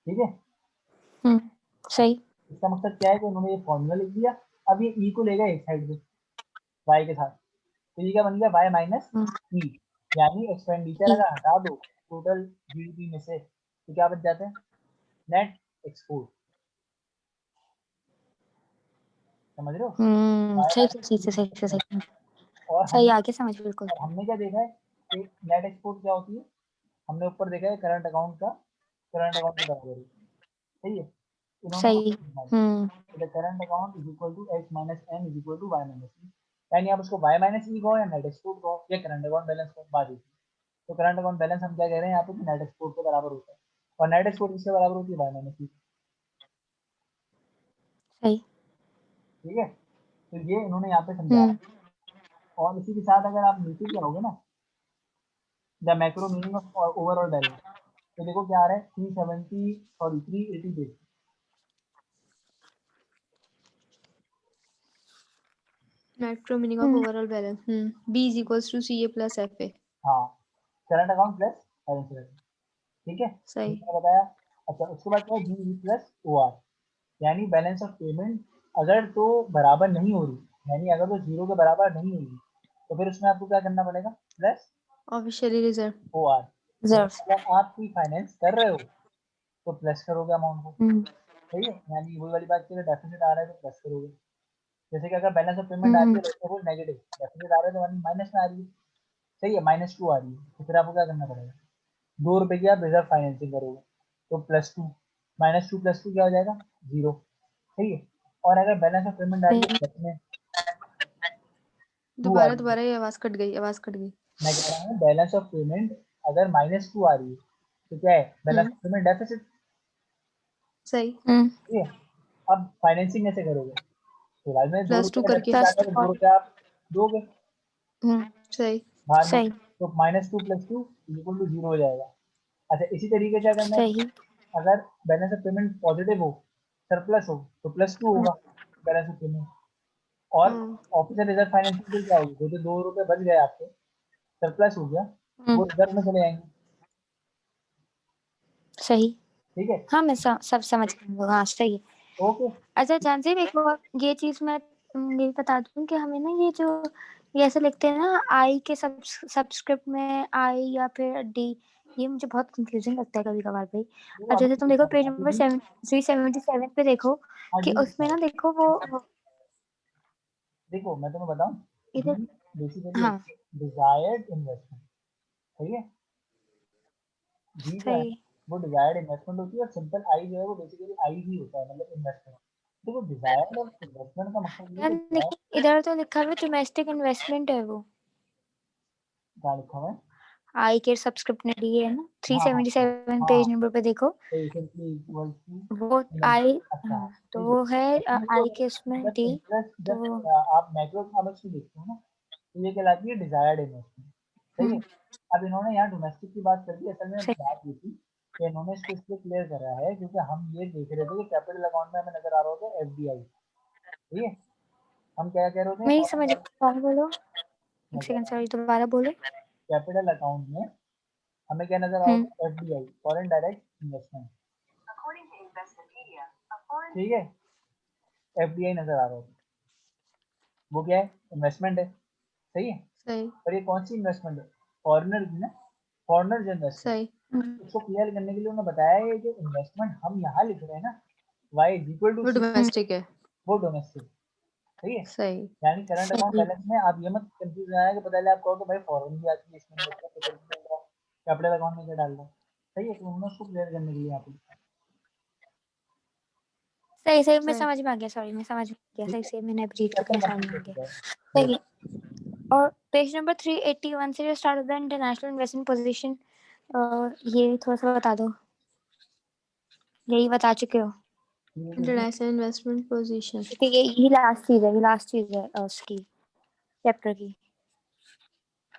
ठीक है। सही। इसका मतलब क्या है कि उन्होंने ये फॉर्मूला लिख दिया। अब ये ई को लेगा एक साइड पे y के साथ, तो ये क्या बन गया y माइनस ई, यानी एक्सपेंडिचर अगर हटा दो टोटल जीडीपी में से तो क्या बच जाते हैं, नेट एक्सपोर्ट। समझ रहे हो, y सही माइनस सही ई सही सही सही net। सही। और सही हमने आगे समझ बिल्कुल। और हमने क्या देखा है कि नेट एक्सपोर्ट क्या होती है, हमने ऊपर देखा है करंट अकाउंट का, करंट अकाउंट के बराबर है, सही है। इन्होंने सही। The current account is equal to x minus n is equal to y minus E, यानी आप उसको y माइनस ई कहो या नेट एक्सपोर्ट कहो या करंट अकाउंट बैलेंस को बात होती है। तो करंट अकाउंट बैलेंस हम क्या कह रहे हैं यहाँ पे कि नेट एक्सपोर्ट के बराबर होता है, और नेट एक्सपोर्ट किसके बराबर होती है, y माइनस ई, सही। ठीक है। तो ये इन्होंने यहाँ पे समझाया। और इसी के साथ अगर आप नीचे जाओगे ना, the macro meaning of overall balance, तो देखो क्या आ रहा है, 370 sorry 380 page, macro meaning of overall balance, B is equals to CA plus FA। हाँ, current account plus balance sheet, ठीक है, ये सही। मैंने बताया। अच्छा उसके बाद क्या है, बी प्लस ओ आर, यानी बैलेंस ऑफ पेमेंट अगर तो बराबर नहीं हो रही, यानी अगर तो जीरो के बराबर नहीं हो रही, तो फिर उसमें आपको क्या करना पड़ेगा, plus officially reserve. O R. अगर आप कोई फाइनेंस कर रहे हो तो प्लस करोगे अमाउंट को, सही है, यानी वही वाली बात की, डेफिसिट आ रहा है तो प्लस करोगे। जैसे कि अगर बैलेंस ऑफ पेमेंट आ रही है तो वो नेगेटिव, डेफिसिट आ रहा है तो माइनस में आ रही है, सही है, -2 आ रही है, तो फिर आपको क्या करना पड़ेगा, 2 रुपए की आप रिजर्व फाइनेंसिंग करोगे तो +2, -2 +2 क्या हो जाएगा, 0, सही है। और अगर बैलेंस ऑफ पेमेंट आ रही है प्लस में 2 आ दोबारा रही है, दोबारा ये आवाज कट गई, आवाज कट गई। मैं कह रहा हूँ बैलेंस ऑफ पेमेंट अगर -2 आ रही है तो क्या है, बैलेंस ऑफ पेमेंट डेफिसिट, सही। ठीक है। अब फाइनेंसिंग कैसे करोगे, तो बाद में 2 +2 रुपए का करके। डेफिसिट आ गया तो 2 रुपए आप दोगे सही। बाद में, सही। तो -2 + 2 इक्वल टू 0 हो जाएगा। अच्छा इसी तरीके से क्या करना है, सही। अगर बैलेंस ऑफ पेमेंट पॉजिटिव हो, सरप्लस हो, तो +2 होगा बैलेंस ऑफ पेमेंट। और ऑफिशियल रिजर्व फाइनेंसिंग के क्या होगी, वो जो 2 रुपए बच गए आपके, सरप्लस हो गया, वो रिजर्व में चले जाएंगे, सही। ठीक है, हाँ मैं सब समझ गई हूँ। हाँ सही है। ओके। अच्छा जानसी एक और ये चीज मैं ये बता दूं कि हमें ना ये जो ये ऐसे लिखते हैं ना आई के सब्सक्रिप्ट में आई या फिर डी, ये मुझे बहुत कंफ्यूजिंग लगता है कभी कभार भाई। वो और अभी जैसे तुम देखो पेज नंबर डी, 377 पे देखो हाँ कि डी उसमें ना देखो वो देखो मैं तुम्हें बताऊं, डी इधर। बेसिकली हाँ डिजायर्ड इन्वेस्टमेंट, सही है, डी जो है सही। वो डिजायर्ड इन्वेस्टमेंट होती है, और सिंपल आई जो है वो बेसिकली आई ही होता है, मतलब इन्वेस्टमेंट। देखो डिजायर्ड और इन्वेस्टमेंट का मतलब ये है यार कि लेकिन इधर तो लिखा हुआ डोमेस्टिक इन्वेस्टमेंट है वो। क्या लिखा हुआ है, आई के सब्सक्रिप्ट ने दी है ना, हाँ हाँ 377 हाँ पेज नंबर पे देखो, पेशेंटली इक्वल टू वो आई, अच्छा हाँ तो ठीक वो है इसमें आई तो के उसमें जब दी, इंटरेस्ट तो जब आप मैक्रो इकोनॉमिक्स में देखते हो ना तो ये कहलाती है डिजायर्ड इन्वेस्टमेंट, सही है। अब इन्होंने यहाँ डोमेस्टिक की बात कर दी, असल में सही। बात ये थी कि इन्होंने इसको इसलिए क्लियर करा है क्योंकि हम ये देख रहे थे कि कैपिटल अकाउंट में हमें नजर आ रहा होता है एफडीआई, ठीक है। हम क्या कह रहे होते हैं मैं नहीं फॉरेन समझ, दोबारा बोलो, एक सेकंड सॉरी, दोबारा बोलो। कैपिटल अकाउंट में हमें क्या नजर आ रहा है एफडीआई, फॉरेन डायरेक्ट इन्वेस्टमेंट, ठीक है। एफडीआई नजर आ रहा होता है, वो क्या है इन्वेस्टमेंट है, सही है। सही और ये कौन सी इन्वेस्टमेंट है, फॉरेनर की ना, फॉरेनर जो इन्वेस्टमेंट, सही उसको क्लियर करने के लिए उन्होंने बताया है कि इन्वेस्टमेंट हम यहाँ लिख रहे हैं ना y इज इक्वल टू वो सी, डोमेस्टिक है। वो डोमेस्टिक, सही है। सही यानी करंट अकाउंट सही। बैलेंस में आप ये मत कंफ्यूज आया कि पता चले आप कहो कि भाई फॉरेन भी आती है इसमें कैपिटल अकाउंट में क्या डाल रहा है, सही है। तो उन्होंने उसको क्लियर करने के लिए यहाँ पे लिखा है। सही सही, मैं सही समझ में आ गया, सॉरी मैं समझ में आ गया, ठीक सही है, से मैंने रीड करके चैप्टर मैं समझ में आ कंप्लीट हो गया, चुका है। सही है। और पेज नंबर 381 से जो स्टार्ट होता है इंटरनेशनल इन्वेस्टमेंट पोजीशन, ये थोड़ा सा बता दो, यही बता चुके हो इंटरनेशनल इन्वेस्टमेंट पोजीशन। क्योंकि यही लास्ट चीज है, ये लास्ट चीज है उसकी चैप्टर की।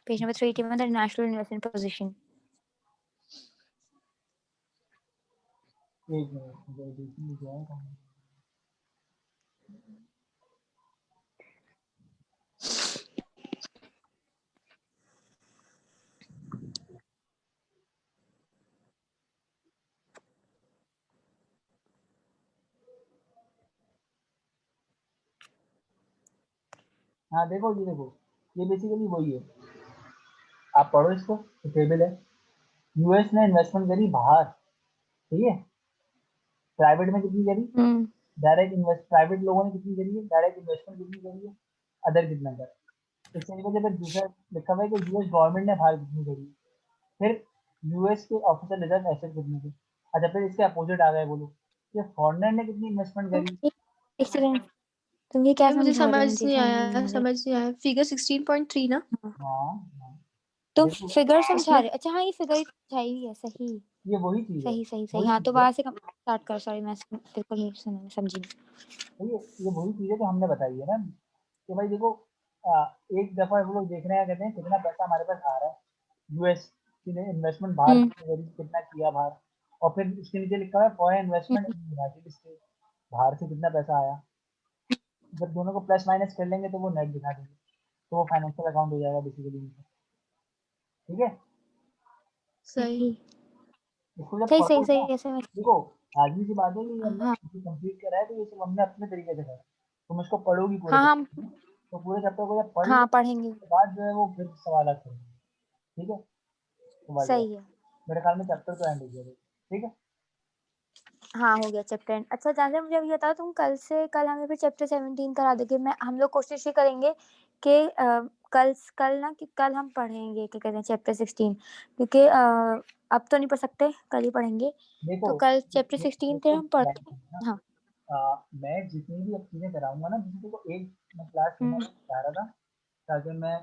Page number 381 international investment position. एक मिनट मुझे देखने क्या है कहाँ है। हाँ देखो ये देखो, ये बेसिकली वही है, आप पढ़ो इसको, टेबल है। यूएस ने इन्वेस्टमेंट करी बाहर, ठीक है, प्राइवेट में कितनी करी, डायरेक्ट इन्वेस्ट प्राइवेट लोगों ने कितनी करी है, डायरेक्ट इन्वेस्टमेंट कितनी करी है, अदर कितना कर, इससे जगह पे दूसरा लिखा हुआ है कि यूएस गवर्नमेंट ने बाहर कितनी करी है, फिर यूएस के ऑफिशियल रिजर्व एसेट कितने थे। अच्छा फिर इसके अपोजिट आ गए, बोलो ये फॉरेनर ने कितनी इन्वेस्टमेंट करी। एक सेकंड, तुम ये क्या ये मुझे समझा रहे समझ हो, मुझे नहीं समझ नहीं आया, आ रहा है। समझ नहीं आया। फिगर 16.3 ना? हाँ तुम देखो फिगर समझा इसमें रहे हो, अच्छा हाँ ये फिगर ही समझाई हुई है, सही ये वही चीज है, सही सही सही, वही हाँ तो चीज है, वहां से स्टार्ट करो, सॉरी मैं बिल्कुल नहीं समझी। ये वही चीज है जो हमने बताई है ना कि भाई देखो एक दफा वो लोग देख रहे हैं, कहते हैं कितना पैसा हमारे पास आ रहा है, यूएस ने इन्वेस्टमेंट बाहर कितना किया बाहर, और फिर उसके नीचे लिखा है foreign investment in United state, बाहर से कितना पैसा आया। जब दोनों को प्लस माइनस कर लेंगे तो वो नेट दिखा देंगे, तो वो फाइनेंशियल अकाउंट हो जाएगा बेसिकली, ठीक है। सही इसको जब सही सही पढ़ो ना, सही ऐसे में, देखो आदमी की बात है कि हमने हाँ कंप्लीट करा है तो ये सब हमने अपने तरीके से करा, तुम इसको पढ़ोगी पूरे हाँ हम, चैप्टर में, तो पूरे चैप्टर को जब पढ़ लो हाँ पढ़ेंगे, उसके बाद जो है वो फिर सवाल करेंगे, ठीक है। तो बढ़ जाए, सही है। मेरे ख्याल में चैप्टर तो एंड हो गया, ठीक है। हाँ हो गया चैप्टर एंड। अच्छा जाने, मुझे अभी बताओ, तुम कल से, कल हमें फिर चैप्टर 17 करा दोगे? मैं, हम लोग कोशिश ये करेंगे कि कल ना, कि कल हम पढ़ेंगे, क्या कहते हैं, चैप्टर 16, क्योंकि अब तो नहीं पढ़ सकते, कल ही पढ़ेंगे, देखो तो कल चैप्टर 16 थे हम पढ़, ना हाँ मैं जितनी भी अब चीजें कराऊंगा ना, जिसको एक मैं क्लास लेना चाह रहा था ताकि मैं